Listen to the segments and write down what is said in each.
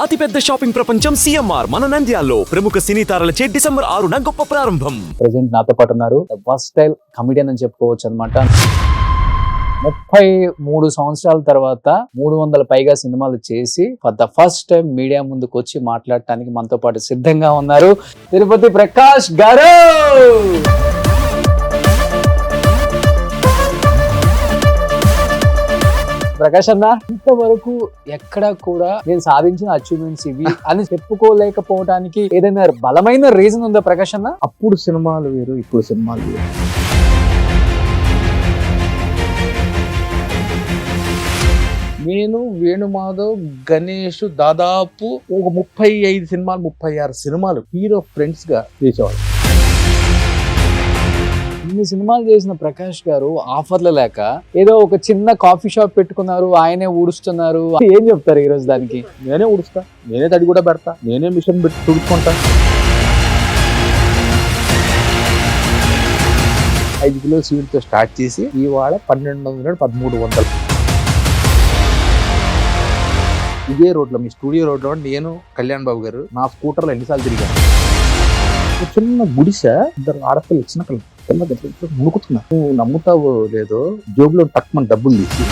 అతిపెద్ద షాపింగ్ ప్రపంచం సిఎంఆర్ మన నంద్యాలలో ప్రముఖ సినీ తారలచే డిసెంబర్ 6న గొప్ప ప్రారంభం. ప్రెసెంట్ నాతో పాటు ఉన్నారు వర్స్టైల్ కమిడియన్ అని చెప్పుకోవచ్చు అనమాట. 33 సంవత్సరాల తర్వాత 300 పైగా సినిమాలు చేసి for the first time media ముందుకు వచ్చి మాట్లాడటానికి మనతో పాటు సిద్ధంగా ఉన్నారు తిరుపతి ప్రకాష్ గారు. ప్రకాష్ అన్న, ఇంతవరకు ఎక్కడ కూడా నేను సాధించిన అచీవ్మెంట్స్ ఇవి అని చెప్పుకోలేకపోవడానికి ఏదైనా బలమైన రీజన్ ఉందా ప్రకాష్ అన్న? అప్పుడు సినిమాలు వేరు, ఇప్పుడు సినిమాలు వేరు. నేను వేణుమాధవ్, గణేష్ దాదాపు ఒక 35 సినిమాలు 36 సినిమాలు హీరో ఫ్రెండ్స్ గా చేసేవాళ్ళు. ఇన్ని సినిమాలు చేసిన ప్రకాష్ గారు ఆఫర్లు లేక ఏదో ఒక చిన్న కాఫీ షాప్ పెట్టుకున్నారు, ఆయనే ఊడుస్తున్నారు. ఏం చెప్తారు ఈ రోజు దానికి? నేనే ఊడుస్తా, నేనే తడి కూడా పెడతా, నేనే మిషన్ పెట్టి తుడుచుకుంటా. 5 కిలో సీడ్తో స్టార్ట్ చేసి ఇవాళ 1200 1300. ఇదే రోడ్లో, మీ స్టూడియో రోడ్లో నేను కళ్యాణ్ బాబు గారు నా స్కూటర్లో ఎన్నిసార్లు తిరిగాను. ఒక చిన్న గుడిసె, 2 ఆడపిల్లలు చిన్న పిల్లలు మునుకుతున్నా. నువ్వు నమ్ముతావో లేదో జోబులో తక్కువ డబ్బులు తీసి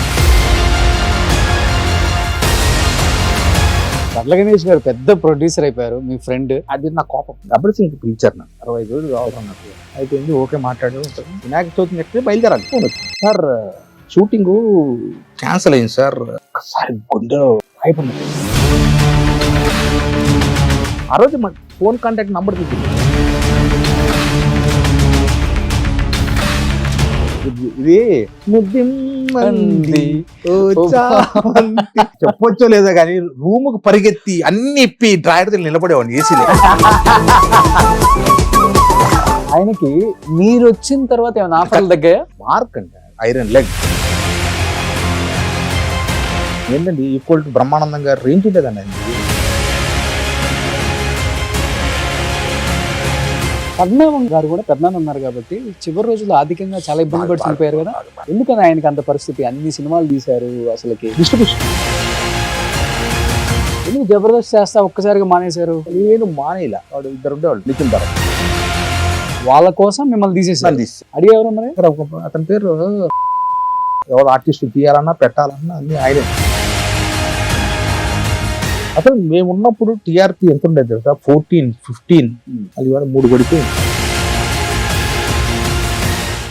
పట్ల గణేష్ గారు పెద్ద ప్రొడ్యూసర్ అయిపోయారు. మీ ఫ్రెండ్ అది నా కోపం. డబ్బులు సింగ్ పిలిచారు నన్ను, 65 రోజులు కావాలన్నట్టు అయిపోయింది. ఓకే మాట్లాడే ఉంటుంది. వినాయక చవితి నెక్స్ట్ బయలుదేరాలి. ఫోన్ వచ్చింది, సార్ షూటింగ్ క్యాన్సిల్ అయింది సార్. ఒకసారి గుండె అయిపోయింది. ఆ రోజు మన ఫోన్ కాంటాక్ట్ నంబర్ తీసుకుంది. ఇది చెప్పొచ్చో లేదో కానీ రూముకు పరిగెత్తి అన్ని ఇప్పి డ్రాయర్ నిలబడేవాడిని ఏసీలో. ఆయనకి మీరు వచ్చిన తర్వాత ఏమైనా ఆఫర్లు తగ్గాయా? మార్క్ అంటే ఐరన్ లెగ్ ఏంటండి, ఈక్వల్ టు బ్రహ్మానందం గారు రేంజ్ ఉండేదండి. పద్మనాభం గారు కూడా పెద్దనాన్న ఉన్నారు కాబట్టి చివరి రోజుల్లో ఆర్థికంగా చాలా ఇబ్బంది పడి చనిపోయారు కదా. ఎందుకని ఆయనకి అంత పరిస్థితి? అన్ని సినిమాలు తీశారు, అసలుకి డిస్ట్రిబ్యూషన్ ఎందుకు జబర్దస్త్ చేస్తా ఒక్కసారిగా మానేశారు? నేను మానేలా. వాడు 2 ఉండేవాళ్ళు నితిన్ ధర, వాళ్ళ కోసం మిమ్మల్ని తీసేసారు. అడిగేవారు మరి? అతని పేరు ఎవరు ఆర్టిస్ట్ తీయాలన్నా పెట్టాలన్నా అన్ని ఆయనే. అసలు మేము ఉన్నప్పుడు టీఆర్పీ ఎంత ఉండేది తెలుసా? 14, 15. అది ఇవాళ 3 పడిపోయింది.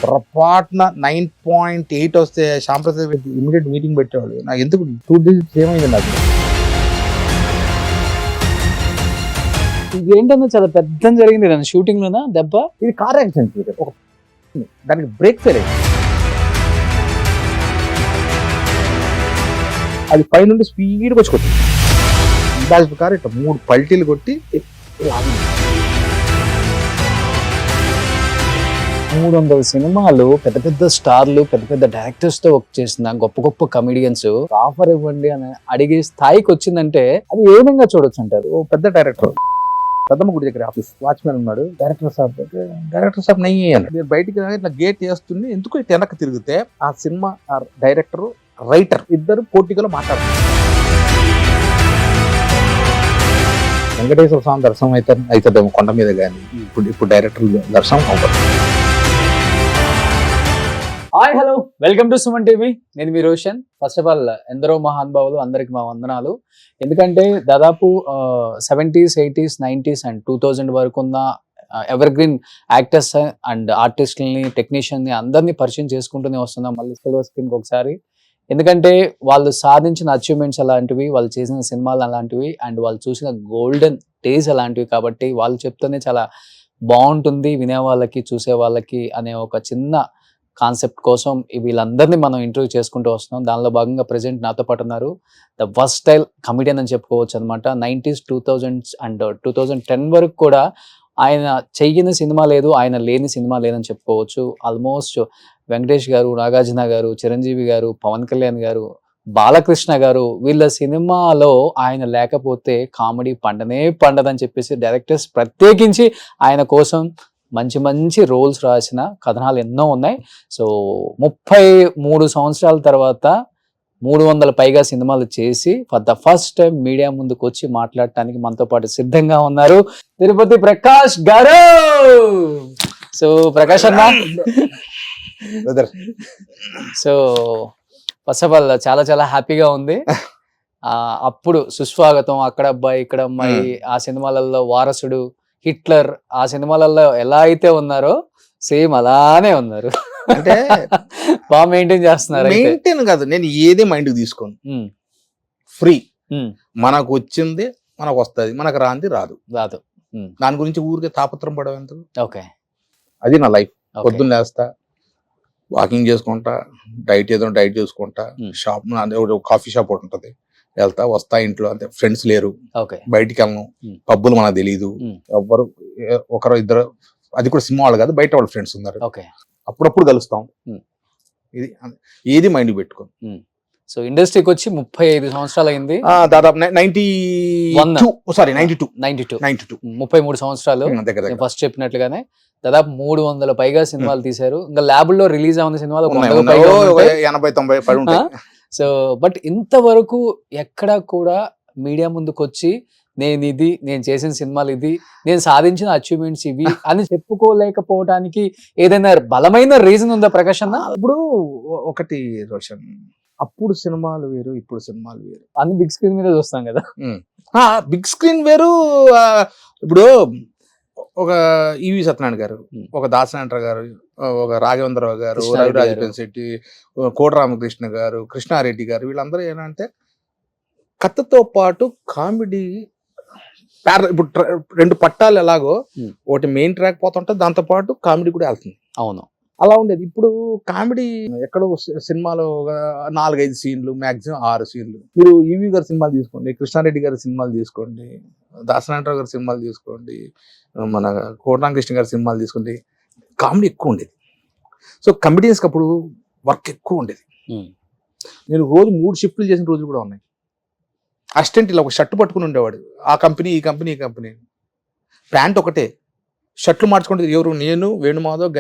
పొరపాటున 9.8 వస్తే శాంప్రదాయ ఇమీడియట్ మీటింగ్ పెట్టేవాళ్ళు. నాకు ఎందుకు 2 digits ఏమైంది నాకు. ఇది ఏంటన్నా చాలా పెద్ద జరిగింది దాని షూటింగ్ లోనా దెబ్బ? ఇది కార్ యాక్సిడెంట్. ఒక దానికి బ్రేక్ ఫెయిల్ అయింది. అది పై నుండి స్పీడ్గా వచ్చి కొట్టింది. కారు ఇట్లా 3 పల్టీలు కొట్టి 300 సినిమాలు, పెద్ద పెద్ద స్టార్లు, పెద్ద పెద్ద డైరెక్టర్స్ తో వర్క్ చేసిన గొప్ప గొప్ప కమిడియన్స్ ఆఫర్ ఇవ్వండి అని అడిగే స్థాయికి వచ్చిందంటే అది ఏ విధంగా చూడొచ్చు అంటారు? ఓ పెద్ద డైరెక్టర్ పెద్దమ్మ గుడి దగ్గర ఆఫీస్ వాచ్మెన్ ఉన్నాడు. డైరెక్టర్ సాబ్ నయ్యి అని నేను బయటికి ఇట్లా గేట్ వేస్తుంది. ఎందుకు ఇట్లా వెనక్కి తిరిగితే ఆ సినిమా డైరెక్టర్ రైటర్ ఇద్దరు పోటీగా మాట్లాడుతున్నారు. వెంకటేశ్వర స్వామి దర్శనం అవుతుందేమో కొండ మీద, కానీ ఇప్పుడు డైరెక్టర్ దర్శనం అవుతుంది. Hi, hello, welcome to Suman TV. నేను మీ రోషన్. ఫస్ట్ ఆఫ్ ఆల్ ఎందరో మహానుభావులు, అందరికి మా వందనాలు. ఎందుకంటే దాదాపు 70s, 80s, 90s అండ్ 2000 వరకు ఉన్న ఎవర్ గ్రీన్ యాక్టర్స్ అండ్ ఆర్టిస్టులని, టెక్నీషియన్ని అందరినీ పరిచయం చేసుకుంటూనే వస్తున్నాం మళ్ళీ సిల్వర్ స్క్రీన్కి ఒకసారి. ఎందుకంటే వాళ్ళు సాధించిన అచీవ్మెంట్స్ అలాంటివి, వాళ్ళు చేసిన సినిమాలు అలాంటివి, అండ్ వాళ్ళు చూసిన గోల్డెన్ డేస్ అలాంటివి. కాబట్టి వాళ్ళు చెప్తేనే చాలా బాగుంటుంది వినే వాళ్ళకి, చూసే వాళ్ళకి అనే ఒక చిన్న కాన్సెప్ట్ కోసం వీళ్ళందరినీ మనం ఇంటర్వ్యూ చేసుకుంటూ వస్తున్నాం. దానిలో భాగంగా ప్రెసెంట్ నాతో పాటు ఉన్నారు ద వర్స్టైల్ కమిడియన్ అని చెప్పుకోవచ్చు అనమాట. 90s, 2000s అండ్ 2010 వరకు కూడా ఆయన చెయ్యని సినిమా లేదు, ఆయన లేని సినిమా లేదని చెప్పుకోవచ్చు. ఆల్మోస్ట్ వెంకటేష్ గారు, నాగార్జున గారు, చిరంజీవి గారు, పవన్ కళ్యాణ్ గారు, బాలకృష్ణ గారు, వీళ్ళ సినిమాలో ఆయన లేకపోతే కామెడీ పండదని చెప్పేసి డైరెక్టర్స్ ప్రత్యేకించి ఆయన కోసం మంచి మంచి రోల్స్ రాసిన కథనాలు ఎన్నో ఉన్నాయి. సో 33 సంవత్సరాల తర్వాత 300 పైగా సినిమాలు చేసి for the first time media ముందుకు వచ్చి మాట్లాడటానికి మనతో పాటు సిద్ధంగా ఉన్నారు తిరుపతి ప్రకాష్ గారు. సో ప్రకాష్ అన్న, సో ఫస్ట్ ఆఫ్ ఆల్ చాలా చాలా హ్యాపీగా ఉంది. అప్పుడు సుస్వాగతం, అక్కడ అబ్బాయి ఇక్కడ అమ్మాయి, ఆ సినిమాలలో వారసుడు, హిట్లర్, ఆ సినిమాలలో ఎలా అయితే ఉన్నారో సేమ్ అలానే ఉన్నారు. అంటే బాగా మెయింటైన్ చేస్తున్నారు. మెయింటైన్ కాదు, నేను ఏది మైండ్కి తీసుకోను, ఫ్రీ. మనకు వచ్చింది మనకు వస్తుంది, మనకు రాంది రాదు. దాని గురించి ఊరికే తాపత్రం పడవు ఎందుకు. ఓకే, అది నా లైఫ్. పొద్దున్న లేస్తా, వాకింగ్ చేసుకుంటా, డైట్ ఏదో డైట్ చేసుకుంటా, షాప్ కాఫీ షాప్ ఒకటి ఉంటుంది, వెళ్తా వస్తా, ఇంట్లో అంతే. ఫ్రెండ్స్ లేరు, బయటికి వెళ్ళను, పబ్బులు మనకు తెలియదు, ఎవ్వరు ఒకరు ఇద్దరు, అది కూడా సినిమా వాళ్ళు కాదు, బయట వాళ్ళ ఫ్రెండ్స్ ఉన్నారు, అప్పుడప్పుడు కలుస్తాం. ఇది ఏది మైండ్ పెట్టుకోండి. సో ఇండస్ట్రీకి వచ్చి 35 సంవత్సరాలు అయింది, దాదాపు 92 33 సంవత్సరాలు. ఫస్ట్ చెప్పినట్లుగానే దాదాపు 300 పైగా సినిమాలు తీశారు. ఇంకా ల్యాబుల్లో రిలీజ్ అవుతున్న సినిమాలు 80-90 పడి ఉంటాయి. సో బట్ ఇంతవరకు ఎక్కడ కూడా మీడియా ముందుకు వచ్చి నేను చేసిన సినిమాలు ఇది, నేను సాధించిన అచీవ్మెంట్స్ ఇవి అని చెప్పుకోలేకపోవడానికి ఏదైనా బలమైన రీజన్ ఉందా ప్రకాష్ అన్న? ఇప్పుడు ఒకటి రోషన్, అప్పుడు సినిమాలు వేరు, ఇప్పుడు సినిమాలు వేరు. అన్ని బిగ్ స్క్రీన్ మీద చూస్తాం కదా. బిగ్ స్క్రీన్ వేరు. ఇప్పుడు ఒక ఈవి సత్యనారాయణ గారు, ఒక దాసనారాయణ గారు, ఒక రాఘవేంద్రరావు గారు, రవిరాజ పెన్శెట్టి, కోట రామకృష్ణ గారు, కృష్ణారెడ్డి గారు, వీళ్ళందరూ ఏంటంటే కథతో పాటు కామెడీ ఇప్పుడు 2 పట్టాలు ఎలాగో ఒకటి మెయిన్ ట్రాక్ పోతుంటే దాంతో పాటు కామెడీ కూడా వెళ్తుంది. అవును, అలా ఉండేది. ఇప్పుడు కామెడీ ఎక్కడో సినిమాలో 4-5 సీన్లు, మాక్సిమం 6 సీన్లు. మీరు ఈవి గారి సినిమాలు తీసుకోండి, కృష్ణారెడ్డి గారి సినిమాలు తీసుకోండి, దాసనారాయణరావు గారి సినిమాలు తీసుకోండి, మన కోటరామకృష్ణ గారి సినిమాలు తీసుకోండి, కామెడీ ఎక్కువ ఉండేది. సో కమెడియన్స్కి అప్పుడు వర్క్ ఎక్కువ ఉండేది. నేను రోజు 3 షిఫ్ట్లు చేసిన రోజులు కూడా ఉన్నాయి. అసిస్టెంట్ ఇలా ఒక షర్ట్ పట్టుకుని ఉండేవాడు, ఆ కంపెనీ ఈ కంపెనీ ఈ కంపెనీ, ప్యాంట్ ఒకటే, షర్ట్లు మార్చుకుంటే ఎవరు, నేను వేణుమాధవ్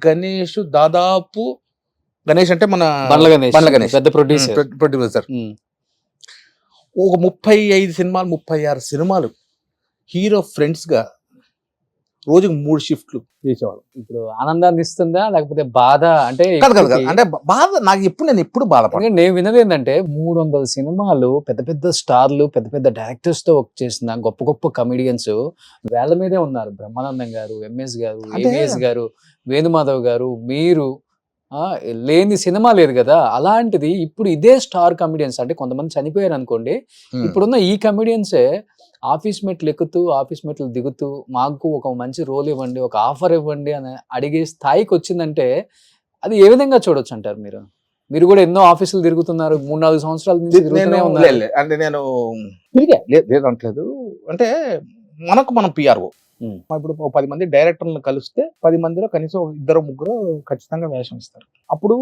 గణేష్, దాదాపు గణేష్ అంటే మన బండ్ల గణేష్ పెద్ద ప్రొడ్యూసర్. ఒక 35 సినిమాలు 36 సినిమాలు హీరో ఫ్రెండ్స్ గా రోజుకి 3 షిఫ్ట్లు చేసేవాడు. ఇప్పుడు ఆనందాన్ని ఇస్తుందా లేకపోతే బాధ? అంటే అంటే బాధ నాకు నేను ఎప్పుడు బాధపడ. నేను విన్నది ఏంటంటే 300 సినిమాలు, పెద్ద పెద్ద స్టార్లు, పెద్ద పెద్ద డైరెక్టర్స్ తో వర్క్ చేసిన గొప్ప గొప్ప కమెడియన్స్ వేళ్ల మీదే ఉన్నారు. బ్రహ్మానందం గారు, ఎంఎస్ గారు, ఏవిఎస్ గారు, వేణుమాధవ్ గారు, మీరు లేని సినిమా లేదు కదా. అలాంటిది ఇప్పుడు ఇదే స్టార్ కమెడియన్స్, అంటే కొంతమంది చనిపోయారు అనుకోండి, ఇప్పుడున్న ఈ కమెడియన్సే ఆఫీస్ మెట్లు ఎక్కుతూ, ఆఫీస్ మెట్లు దిగుతూ, మాకు ఒక మంచి రోల్ ఇవ్వండి, ఒక ఆఫర్ ఇవ్వండి అని అడిగే స్థాయికి వచ్చిందంటే అది ఏ విధంగా చూడొచ్చు అంటారు మీరు? మీరు కూడా ఎన్నో ఆఫీసులు తిరుగుతున్నారు, 3-4 సంవత్సరాల నుంచి తిరుగుతూనే ఉన్నారు. అంటే నేను లేదంటలేదు, అంటే మనం పిఆర్ఓ. ఇప్పుడు 10 మంది డైరెక్టర్లను కలిస్తే 10 మందిలో కనీసం 2-3 ఖచ్చితంగా వేషం ఇస్తారు. అప్పుడు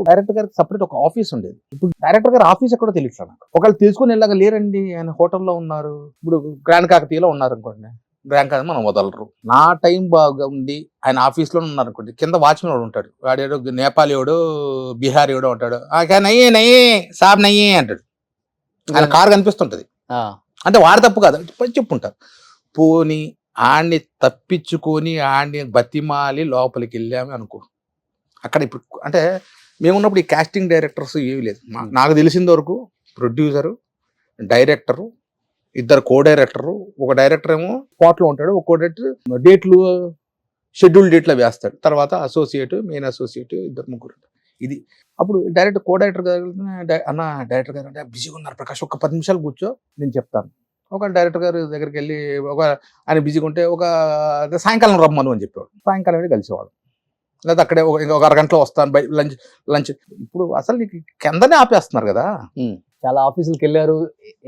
డైరెక్టర్ గారికి సపరేట్ ఒక ఆఫీస్ ఉండేది. ఇప్పుడు డైరెక్టర్ గారు ఆఫీస్ ఎక్కడో తెలియట్లేదు నాకు. ఒకళ్ళు తీసుకుని వెళ్ళగా లేరండి, ఆయన హోటల్లో ఉన్నారు, ఇప్పుడు గ్రాండ్ కాకతీయలో ఉన్నారు అనుకోండి, గ్రాండ్ కాకతీయ మనం వదలరు. నా టైం బాగా ఉండి ఆయన ఆఫీస్లో ఉన్నారు అనుకోండి, కింద వాచ్మెన్ వాడు ఉంటాడు, వాడేడో నేపాలీయోడు బీహారీయోడో ఉంటాడు, నయ్యే నయ్యే సాబ్ నయ్యే అంటాడు. ఆయన కారు కనిపిస్తుంటది, అంటే వాడు తప్పు కాదు చెప్పుంటారు. పోనీ ఆడిని తప్పించుకొని ఆడిని బతిమాలి లోపలికి వెళ్ళాము అనుకో. అక్కడ ఇప్పుడు అంటే మేమున్నప్పుడు ఈ కాస్టింగ్ డైరెక్టర్స్ ఏమీ లేదు. నాకు తెలిసిన వరకు ప్రొడ్యూసరు, డైరెక్టరు, 2 కో డైరెక్టరు, ఒక డైరెక్టర్ ఏమో స్పాట్లో ఉంటాడు, ఒక కో డైరెక్టర్ డేట్లు షెడ్యూల్ డేట్లో వేస్తాడు, తర్వాత అసోసియేట్, మెయిన్ అసోసియేట్ 2-3. ఇది అప్పుడు డైరెక్టర్ కో డైరెక్టర్ గారు అన్న డైరెక్టర్ గారు అంటే బిజీగా ఉన్నారు ప్రకాష్, ఒక 10 నిమిషాలు కూర్చో నేను చెప్తాను. ఒక డైరెక్టర్ గారు దగ్గరికి వెళ్ళి ఆయన బిజీగా ఉంటే ఒక సాయంకాలం రమ్మను అని చెప్పేవాడు, సాయంకాలం వెళ్ళి కలిసేవాడు, లేదా అక్కడే ఒక అరగంటలో వస్తాను లంచ్. ఇప్పుడు అసలు నీకు కిందనే ఆపేస్తున్నారు కదా. చాలా ఆఫీసులకు వెళ్ళారు,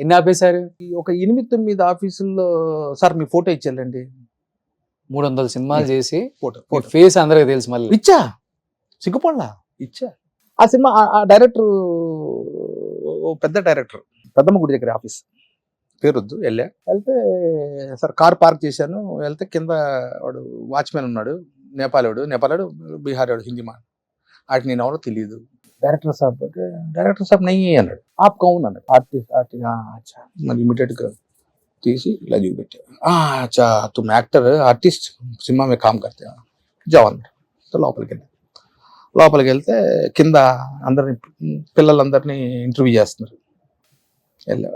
ఎన్ని ఆపేశారు? ఒక 8-9 ఆఫీసుల్లో సార్ మీ ఫోటో ఇచ్చేళ్ళండి. 300 సినిమాలు చేసి ఫోటో ఫేస్ అందరికి తెలుసు, మళ్ళీ ఇచ్చా సిగ్గుపడలా ఇచ్చా. ఆ సినిమా ఆ డైరెక్టర్ పెద్ద డైరెక్టర్, పెద్దమ్మ గుడి దగ్గర ఆఫీస్, పేరొద్దు. వెళ్తే సార్ కార్ పార్క్ చేశాను, వెళ్తే కింద వాడు వాచ్మెన్ ఉన్నాడు, నేపాలోడు బీహారీ వాడు, హిందీ మాట, వాటికి నేను ఎవరో తెలియదు. డైరెక్టర్ సాబ్ నయ్యి అన్నాడు. ఆప్ కౌన్ అన్నాడు. ఆర్టిస్ట్ మరి ఇమీడియట్గా తీసి ఇలా చూపెట్టాడు. అచ్చా తుమ్ యాక్టర్ ఆర్టిస్ట్ సినిమా మీద కామ్ కర్తే జావ్ అన్నాడు. సో లోపలికి వెళ్తే కింద అందరిని పిల్లలందరినీ ఇంటర్వ్యూ చేస్తున్నారు. వెళ్ళా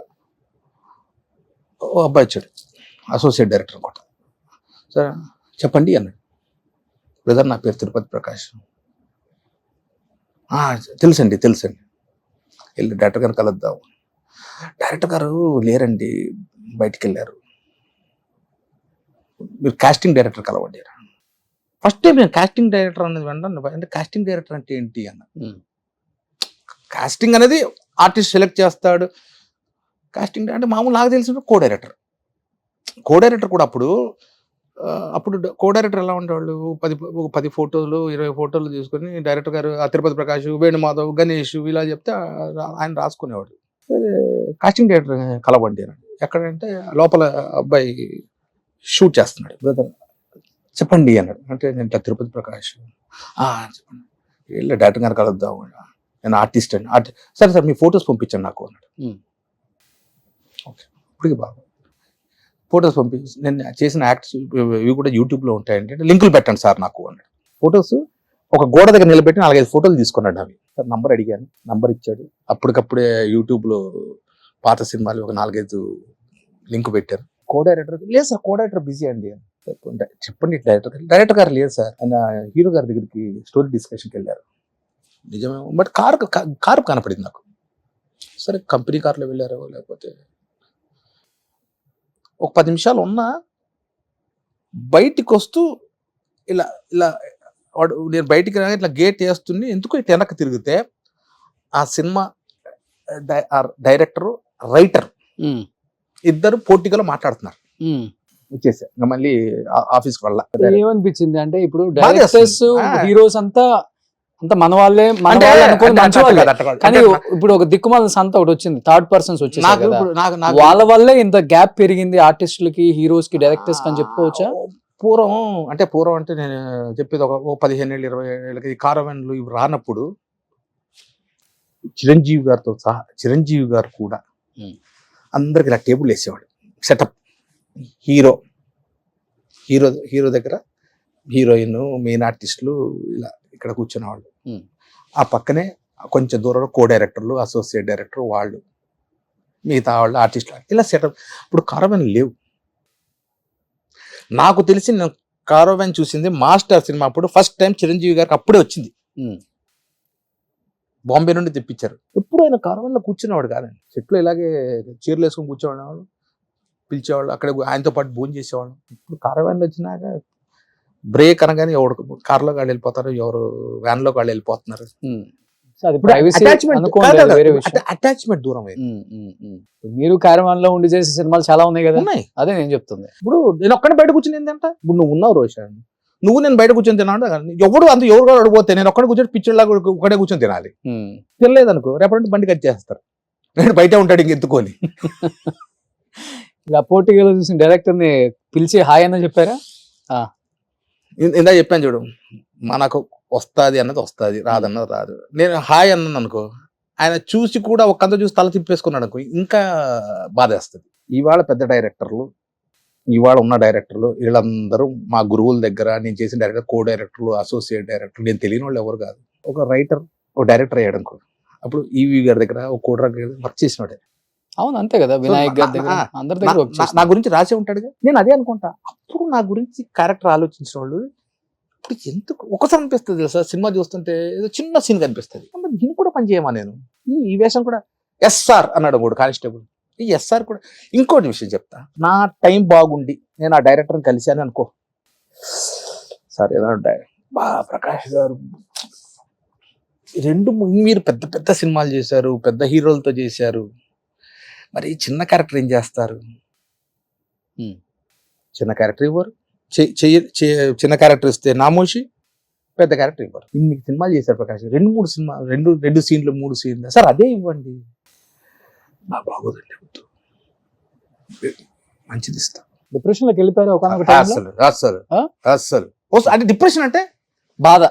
ఓ అబ్బాయి వచ్చాడు, అసోసియేట్ డైరెక్టర్ అనమాట. సరే చెప్పండి అన్నాడు. బ్రదర్ నా పేరు తిరుపతి ప్రకాష్. తెలుసండి వెళ్ళి డైరెక్టర్ గారు కలుద్దాం. డైరెక్టర్ గారు లేరండి, బయటికి వెళ్ళారు. మీరు కాస్టింగ్ డైరెక్టర్ కలవండి. ఫస్ట్ టైం నేను కాస్టింగ్ డైరెక్టర్ అనేది వెంటనే అంటే కాస్టింగ్ డైరెక్టర్ అంటే ఏంటి అన్న. కాస్టింగ్ అనేది ఆర్టిస్ట్ సెలెక్ట్ చేస్తాడు. కాస్టింగ్ అంటే మామూలు నాకు తెలిసిన కో డైరెక్టర్ కూడా అప్పుడు కో డైరెక్టర్ ఎలా ఉండేవాళ్ళు, 10 ఫోటోలు 20 ఫోటోలు తీసుకొని డైరెక్టర్ గారు తిరుపతి ప్రకాష్, వేణుమాధవ్, గణేష్ ఇలా చెప్తే ఆయన రాసుకునేవాడు. కాస్టింగ్ డైరెక్టర్ కలవండి అని. ఎక్కడంటే లోపల అబ్బాయి షూట్ చేస్తున్నాడు. బ్రదర్ చెప్పండి అన్నాడు. అంటే నేను తిరుపతి ప్రకాష్. చెప్పండి వెళ్ళి డైరెక్టర్ గారు కలుద్దాం, నేను ఆర్టిస్ట్ అండి. సరే సార్ మీ ఫొటోస్ పంపించండి నాకు అన్నాడు. ఓకే ఇప్పటికి బాగా ఫొటోస్ పంపించి నేను చేసిన యాక్ట్స్ ఇవి కూడా యూట్యూబ్లో ఉంటాయంటే లింకులు పెట్టండి సార్ నాకు అన్నాడు. ఫొటోస్ ఒక గోడ దగ్గర నిలబెట్టి 4-5 ఫోటోలు తీసుకున్నాడు. అవి సార్ నంబర్ అడిగాను, నంబర్ ఇచ్చాడు. అప్పటికప్పుడే యూట్యూబ్లో పాత సినిమాలు ఒక 4-5 లింక్ పెట్టారు. కో డైరెక్టర్ లేదు సార్, కో డైరెక్టర్ బిజీ అండి. చెప్పండి డైరెక్టర్ గారు లేదు సార్, ఆయన హీరో గారి దగ్గరికి స్టోరీ డిస్కషన్కి వెళ్ళారు. నిజమే, బట్ కారు కనపడింది నాకు. సరే కంపెనీ కార్లో వెళ్ళారో లేకపోతే ఒక 10 నిమిషాలు ఉన్నా బయటికి వస్తూ ఇలా వాడు నేను బయటికి రాగా ఇట్లా గేట్ వేస్తుంది. ఎందుకు ఇట్లా వెనక్కి తిరిగితే ఆ సినిమా డైరెక్టరు రైటర్ ఇద్దరు పోటీగా మాట్లాడుతున్నారు. వచ్చేసా ఇంకా మళ్ళీ ఆఫీస్కి వెళ్ళా. ఏమనిపించింది అంటే ఇప్పుడు డైరెక్టర్స్ హీరోస్ అంతా మన వాళ్ళే అనుకోని మంచి వాళ్ళే, కానీ ఇప్పుడు ఒక దిక్కుమాల సంత ఒకటి వచ్చింది, థర్డ్ పర్సన్స్ వచ్చేసారు కదా, వాళ్ళ వల్లే ఇంత గ్యాప్ పెరిగింది ఆర్టిస్టులకి, హీరోస్ కి, డైరెక్టర్స్ కి అని చెప్పుకోవచ్చా? పూర్వం అంటే నేను చెప్పేది ఒక 15 ఏళ్ళు 20 ఏళ్ళకి ఈ కారవన్లు ఇవి రానప్పుడు చిరంజీవి గారు కూడా అందరికి ఇలా టేబుల్ వేసేవాడు. సెటప్ హీరో దగ్గర హీరోయిన్, మెయిన్ ఆర్టిస్టులు ఇలా ఇక్కడ కూర్చునేవాళ్ళు. ఆ పక్కనే కొంచెం దూరంలో కో డైరెక్టర్లు, అసోసియేట్ డైరెక్టర్, వాళ్ళు మిగతా వాళ్ళు ఆర్టిస్టులు ఇలా సెటప్. ఇప్పుడు కారవన్ లేవు. నాకు తెలిసి నేను కారవన్ చూసింది మాస్టర్ సినిమా అప్పుడు ఫస్ట్ టైం చిరంజీవి గారికి అప్పుడే వచ్చింది. బాంబే నుండి తెప్పించారు. ఎప్పుడు ఆయన కారవన్లో కూర్చునేవాడు కాదండి. చెట్లు ఇలాగే చీరలు వేసుకొని కూర్చోవాళ్ళు, పిలిచేవాళ్ళు, అక్కడ ఆయనతో పాటు భోజనం చేసేవాళ్ళు. ఇప్పుడు కారవన్లో వచ్చినాక బ్రేక్ అనగానే ఎవరు కార్లో వాళ్ళు వెళ్ళిపోతారు, ఎవరు వ్యాన్లో వాళ్ళు వెళ్ళిపోతున్నారు. అటాచ్మెంట్ దూరం అయింది. మీరు కారవాన్ లో ఉండి చేసే సినిమాలు చాలా ఉన్నాయి కదా. అదే నేను చెప్తుంది. ఇప్పుడు నేను ఒక్కడే బయట కూర్చుని ఏంటంటే, ఇప్పుడు నువ్వు ఉన్నావు రోషన్, నువ్వు నేను బయట కూర్చొని తిన్నాడు. ఎవరు కూడా అడిగిపోతే నేను ఒక్కడే కూర్చొని పిచ్చర్లాగా ఒక్కడే కూర్చొని తినాలి. తినలేదు అనుకో రేపటి బండి కట్ చేస్తారు, నేను బయట ఉంటాడు ఇంక ఎత్తుకొని. ఇలా పోటీగా చూసిన డైరెక్టర్ ని పిలిచి హాయ్ అన్న చెప్పారా? ఇందా చెప్పాను చూడు, మనకు వస్తుంది అన్నది వస్తుంది, రాదన్నది రాదు. నేను హాయ్ అన్నాను అనుకో, ఆయన చూసి కూడా ఒక్కంత చూసి తల తిప్పేసుకున్నాడు అనుకో, ఇంకా బాధేస్తుంది. ఇవాళ పెద్ద డైరెక్టర్లు, ఇవాళ ఉన్న డైరెక్టర్లు వీళ్ళందరూ మా గురువుల దగ్గర నేను చేసిన డైరెక్టర్, కో డైరెక్టర్లు, అసోసియేట్ డైరెక్టర్లు, నేను తెలియని వాళ్ళు ఎవరు కాదు. ఒక రైటర్ ఒక డైరెక్టర్ అయ్యాడు అనుకో, అప్పుడు ఈవి గారి దగ్గర ఒక కో డైరెక్టర్ వర్క్ చేసినాడు. అవును అంతే కదా, వినాయక్ గారి దగ్గర అందరి దగ్గర నా గురించి రాసే ఉంటాడుగా. నేను అదే అనుకుంటా, అప్పుడు నా గురించి క్యారెక్టర్ ఆలోచించిన వాళ్ళు ఇప్పుడు ఎందుకు ఒకసారి అనిపిస్తుంది తెలుసా, సినిమా చూస్తుంటే ఏదో చిన్న సీన్ కనిపిస్తుంది, దీన్ని కూడా పని చేయమా నేను, ఈ వేషం కూడా ఎస్ఆర్ అన్నాడు కూడా కానిస్టేబుల్. ఈ ఎస్ఆర్ కూడా ఇంకోటి విషయం చెప్తా, నా టైం బాగుండి నేను ఆ డైరెక్టర్ని కలిశాను అనుకో, సార్ ఏదో ప్రకాష్ గారు మీరు పెద్ద పెద్ద సినిమాలు చేశారు, పెద్ద హీరోలతో చేశారు, మరి చిన్న క్యారెక్టర్ ఏం చేస్తారు? చిన్న క్యారెక్టర్ ఇవ్వరు, చిన్న క్యారెక్టర్ ఇస్తే నామోషి, పెద్ద క్యారెక్టర్ ఇవ్వరు. ఇన్ని సినిమాలు చేశారు ప్రకాష్, 2-3 సినిమాలు, 2 సీన్లు 3 సీన్లు, సార్ అదే ఇవ్వండి. నా బాగోదండి, మంచిది ఇస్తా. డిప్రెషన్ లోకి వెళ్ళిపోయారు అసలు అంటే డిప్రెషన్ అంటే బాధ,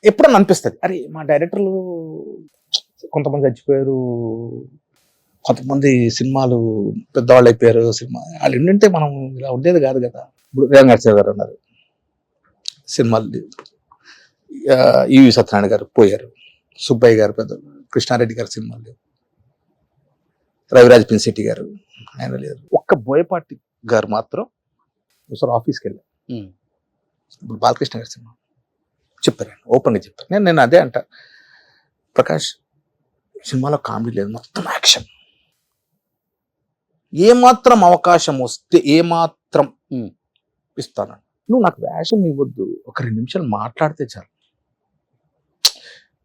ఎప్పుడన్నా అనిపిస్తుంది, అరే మా డైరెక్టర్లు కొంతమంది చచ్చిపోయారు, కొంతమంది సినిమాలు పెద్దవాళ్ళు అయిపోయారు, సినిమా వాళ్ళు ఏంటంటే మనం ఇలా ఉండేది కాదు కదా. ఇప్పుడు రేవంగాచార్య గారు ఉన్నారు, సినిమాలు ఈవి సత్యనారాయణ గారు పోయారు, సుబ్బయ్య గారు పెద్ద, కృష్ణారెడ్డి గారు సినిమాలు లేవు, రవిరాజ్ పిన్శెట్టి గారు ఆయన లేరు. ఒక్క బోయపాటి గారు మాత్రం ఒకసారి ఆఫీస్కి వెళ్ళారు. ఇప్పుడు బాలకృష్ణ గారి సినిమా చెప్పారు, ఓపెన్గా చెప్పారు. నేను అదే అంట, ప్రకాష్ సినిమాలో కామెడీ లేదు, మొత్తం యాక్షన్. ఏమాత్రం అవకాశం వస్తే ఏమాత్రం ఇస్తాను, నువ్వు నాకు వేషం ఇవ్వద్దు, ఒక 2 నిమిషాలు మాట్లాడితే చాలు.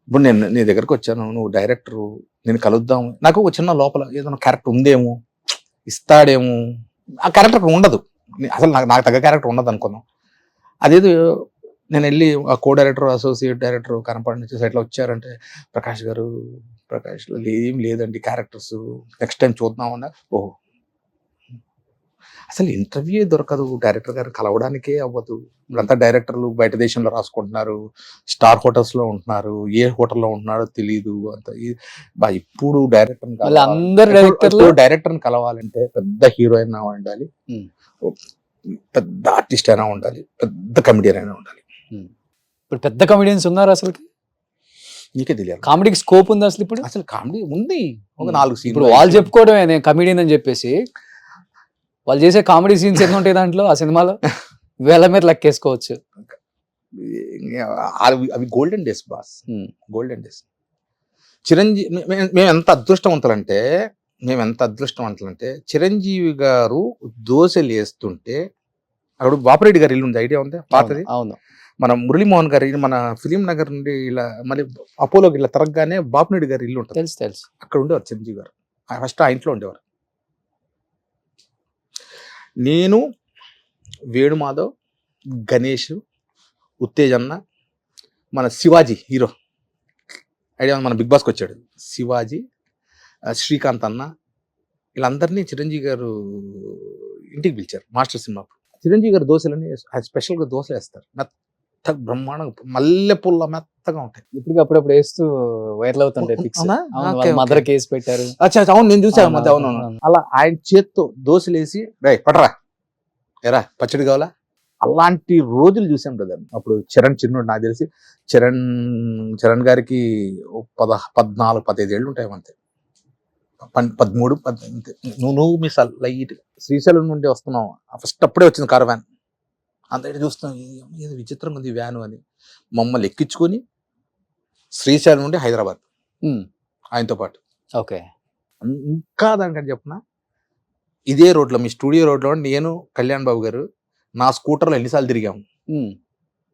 ఇప్పుడు నేను నీ దగ్గరకు వచ్చాను, నువ్వు డైరెక్టరు, నేను కలుద్దాం, నాకు ఒక చిన్న లోపల ఏదైనా క్యారెక్టర్ ఉందేమో, ఇస్తాడేమో, ఆ క్యారెక్టర్ ఉండదు అసలు, నాకు తగ్గ క్యారెక్టర్ ఉండదు అనుకున్నాం. అదేదో నేను వెళ్ళి ఆ కో డైరెక్టర్, అసోసియేట్ డైరెక్టర్ కనపడి నుంచి ఎట్లా వచ్చారంటే, ప్రకాష్ గారు, ప్రకాష్ ఏం లేదండి క్యారెక్టర్స్, నెక్స్ట్ టైం చూద్దాం అన్న. ఓహో, అసలు ఇంటర్వ్యూ దొరకదు, డైరెక్టర్ గారు కలవడానికే అవ్వదు. ఇప్పుడంతా డైరెక్టర్లు బయట దేశంలో రాసుకుంటున్నారు, స్టార్ హోటల్స్లో ఉంటున్నారు, ఏ హోటల్లో ఉంటున్నారో తెలియదు అంత. ఇప్పుడు డైరెక్టర్ని కలవాలంటే పెద్ద హీరోయిన్ అయినా ఉండాలి, పెద్ద ఆర్టిస్ట్ అయినా ఉండాలి, పెద్ద కమెడియన్ అయినా ఉండాలి. ఇప్పుడు పెద్ద కమెడియన్స్ ఉన్నారు అసలు, నీకే తెలియదు కామెడీకి స్కోప్ ఉంది అసలు. ఇప్పుడు అసలు కామెడీ ఉంది, ఒక 4 సీన్లు. ఇప్పుడు వాళ్ళు చెప్పుకోవడమే నేను కమెడియన్ అని చెప్పేసి, వాళ్ళు చేసే కామెడీ సీన్స్ ఎన్ని ఉంటాయి దాంట్లో, ఆ సినిమాలో వేల మీద లెక్కేసుకోవచ్చు. అవి golden days boss, golden days. Chiranjeevi, మేము ఎంత అదృష్టవంతులంటే చిరంజీవి గారు దోశలు వేస్తుంటే, అక్కడ బాపిరెడ్డి గారి ఇల్లు ఉంది, ఐడియా ఉంది పాతది. అవును, మన మురళీమోహన్ గారి, మన ఫిలిం నగర్ నుండి ఇలా మళ్ళీ అపోలోకి ఇలా తిరగగానే బాపిరెడ్డి గారి ఇల్లు ఉంటుంది, తెలుసు. అక్కడ ఉండేవారు చిరంజీవి గారు. ఫస్ట్ ఆ ఇంట్లో ఉండేవారు. నేను, వేణుమాధవ్, గణేష్, ఉత్తేజన్న, మన శివాజీ హీరో ఐడియా, మన బిగ్ బాస్కి వచ్చాడు శివాజీ, శ్రీకాంత్ అన్న, వీళ్ళందరినీ చిరంజీవి గారు ఇంటికి పిలిచారు మాస్టర్ సినిమా. చిరంజీవి గారు దోశలని స్పెషల్గా దోశలు వేస్తారు, మెత్త బ్రహ్మాండంగా, మల్లెపూల మెత్తగా ఉంటాయి. ఇప్పటికి అప్పుడప్పుడు వేస్తూ వైరల్ అవుతుంటాయి పిక్స్. మదర్ కేసు పెట్టారు. అవును, నేను చూసాను మధ్య. అవును, అలా ఆయన చేత్తో దోశలు వేసి, పడరా ఎరా పచ్చడి కావాలా, అలాంటి రోజులు చూసాం బ్రదర్. అప్పుడు చరణ్ చిన్నోడు, నాకు తెలిసి చరణ్ గారికి 14-15 ఏళ్ళు ఉంటాయి అంతే, 13-18. నువ్వు మిస్ లైట్ శ్రీశైలం నుండి వస్తున్నావు, ఫస్ట్ అప్పుడే వచ్చింది కార్ వ్యాన్, అంత చూస్తున్నాం, ఏది విచిత్రంగా ఉంది వ్యాను అని. మమ్మల్ని ఎక్కించుకొని శ్రీశైలం నుండి హైదరాబాద్ ఆయనతో పాటు. ఓకే, ఇంకా దానికంటే చెప్పిన, ఇదే రోడ్లో, మీ స్టూడియో రోడ్లో నేను, కళ్యాణ్ బాబు గారు నా స్కూటర్లో ఎన్నిసార్లు తిరిగాము.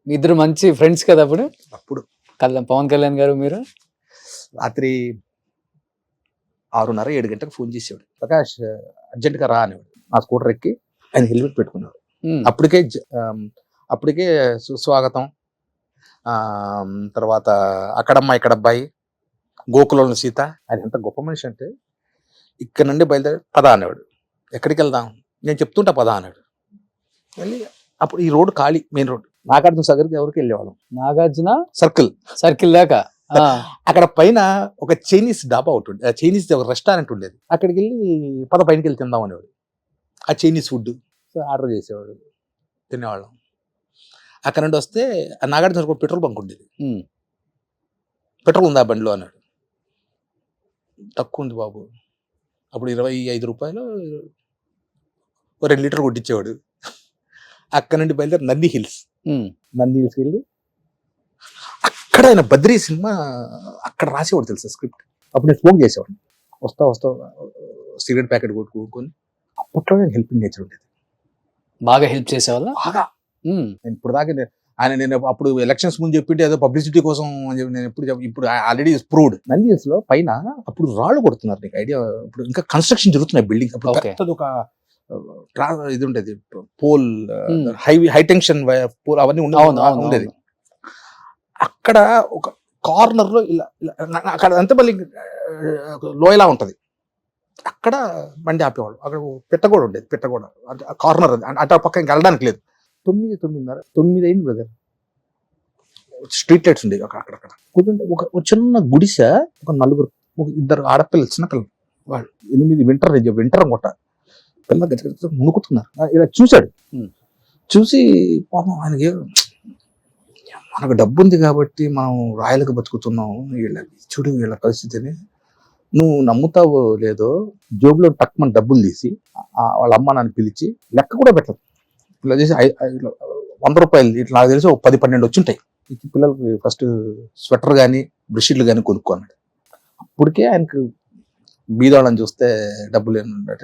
మీ ఇద్దరు మంచి ఫ్రెండ్స్ కదా అప్పుడు. పవన్ కళ్యాణ్ గారు మీరు రాత్రి 6:30-7 గంటలకు ఫోన్ చేసేవాడు, ప్రకాష్ అర్జెంట్గా రా అనేవాడు. నా స్కూటర్ ఎక్కి ఆయన హెల్మెట్ పెట్టుకున్నాడు. అప్పటికే సుస్వాగతం, తర్వాత అక్కడమ్మ ఇక్కడ అబ్బాయి, గోకులంలో సీత. ఆయన ఎంత గొప్ప మనిషి అంటే, ఇక్కడ నుండి బయలుదేరి పద అనేవాడు, ఎక్కడికి వెళ్దాం, నేను చెప్తుంటా పద అన్నాడు. వెళ్ళి అప్పుడు ఈ రోడ్డు ఖాళీ, మెయిన్ రోడ్, నాగార్జున సాగర్కి ఎవరికి వెళ్ళేవాళ్ళం, నాగార్జున సర్కిల్ దాకా. అక్కడ పైన ఒక చైనీస్ డాబా ఒకటి ఉండేది, చైనీస్ ఒక రెస్టారెంట్ ఉండేది, అక్కడికి వెళ్ళి పద పైనకి వెళ్ళి తిందాం అనేవాడు. ఆ చైనీస్ ఫుడ్ ఆర్డర్ చేసేవాడు, తినేవాళ్ళం. అక్కడ నుండి వస్తే నాగార్జున సాగర్ పెట్రోల్ బంక్ ఉండేది, పెట్రోల్ ఉందా బండిలో అన్నాడు. తక్కువ ఉంది బాబు, అప్పుడు 25 రూపాయలు 2 లీటర్ కొట్టించేవాడు. అక్కడ నుండి బయలుదేరి నంది హిల్స్కి వెళ్ళి, అక్కడ ఆయన బద్రీ సినిమా అక్కడ రాసేవాడు తెలుసా స్క్రిప్ట్. అప్పుడు నేను స్మోక్ చేసేవాడిని, వస్తా సిగరెట్ ప్యాకెట్ కొట్టుకొని. అప్పట్లో నేను హెల్పింగ్ నేచర్ ఉండేది, బాగా హెల్ప్ చేసేవాళ్ళ బాగా. నేను ఇప్పుడు దాకా నేను అప్పుడు ఎలక్షన్స్ ముందు చెప్పింటే ఏదో పబ్లిసిటీ కోసం అని చెప్పి నేను ఇప్పుడు ఆల్రెడీ ప్రూవ్డ్. నంది హిల్స్లో పైన అప్పుడు రాళ్ళు కొడుతున్నారు, నీకు ఐడియా? ఇప్పుడు ఇంకా కన్స్ట్రక్షన్ జరుగుతున్నాయి బిల్డింగ్. అప్పుడు పెద్దది ఒక ఇది ఉండేది, పోల్, హై టెన్షన్ పోల్, అవన్నీ ఉండేది. అక్కడ ఒక కార్నర్ లో ఇలా అక్కడ అంతే, మళ్ళీ లోయలా ఉంటది, అక్కడ బండి ఆపేవాళ్ళు. అక్కడ పెట్టగోడ ఉండేది, పెట్టగోడ కార్నర్, అటు పక్క ఇంకా వెళ్ళడానికి లేదు. 9 అయింది బ్రదర్. స్ట్రీట్ లైట్స్ ఉండేవి అక్కడక్కడ కూర్చుంటే ఒక చిన్న గుడిసె, ఒక నలుగురు, ఒక ఇద్దరు ఆడపిల్లలు, చిన్నపిల్లలు, వాళ్ళు 8 వింటర్ అనుకుంటా, పిల్ల గచ్చ మునుకుతున్నారు. ఇలా చూశాడు. చూసి పాపం ఆయనకి మనకు డబ్బు ఉంది కాబట్టి మనం రాయలకు బతుకుతున్నాం, వీళ్ళ చూడు వీళ్ళ పరిస్థితిని, నువ్వు నమ్ముతావో లేదో జోబులో టక్మని డబ్బులు తీసి వాళ్ళ అమ్మ నాన్న పిలిచి లెక్క కూడా పెట్టదు, ఇలా చేసి 100 రూపాయలు ఇట్లా నాకు తెలిసి 10-12 వచ్చుంటాయి. పిల్లలకి ఫస్ట్ స్వెటర్ కానీ బ్రషీట్లు కానీ కొనుక్కున్నాడు. అప్పటికే ఆయనకు బీదవాళ్ళని చూస్తే డబ్బులు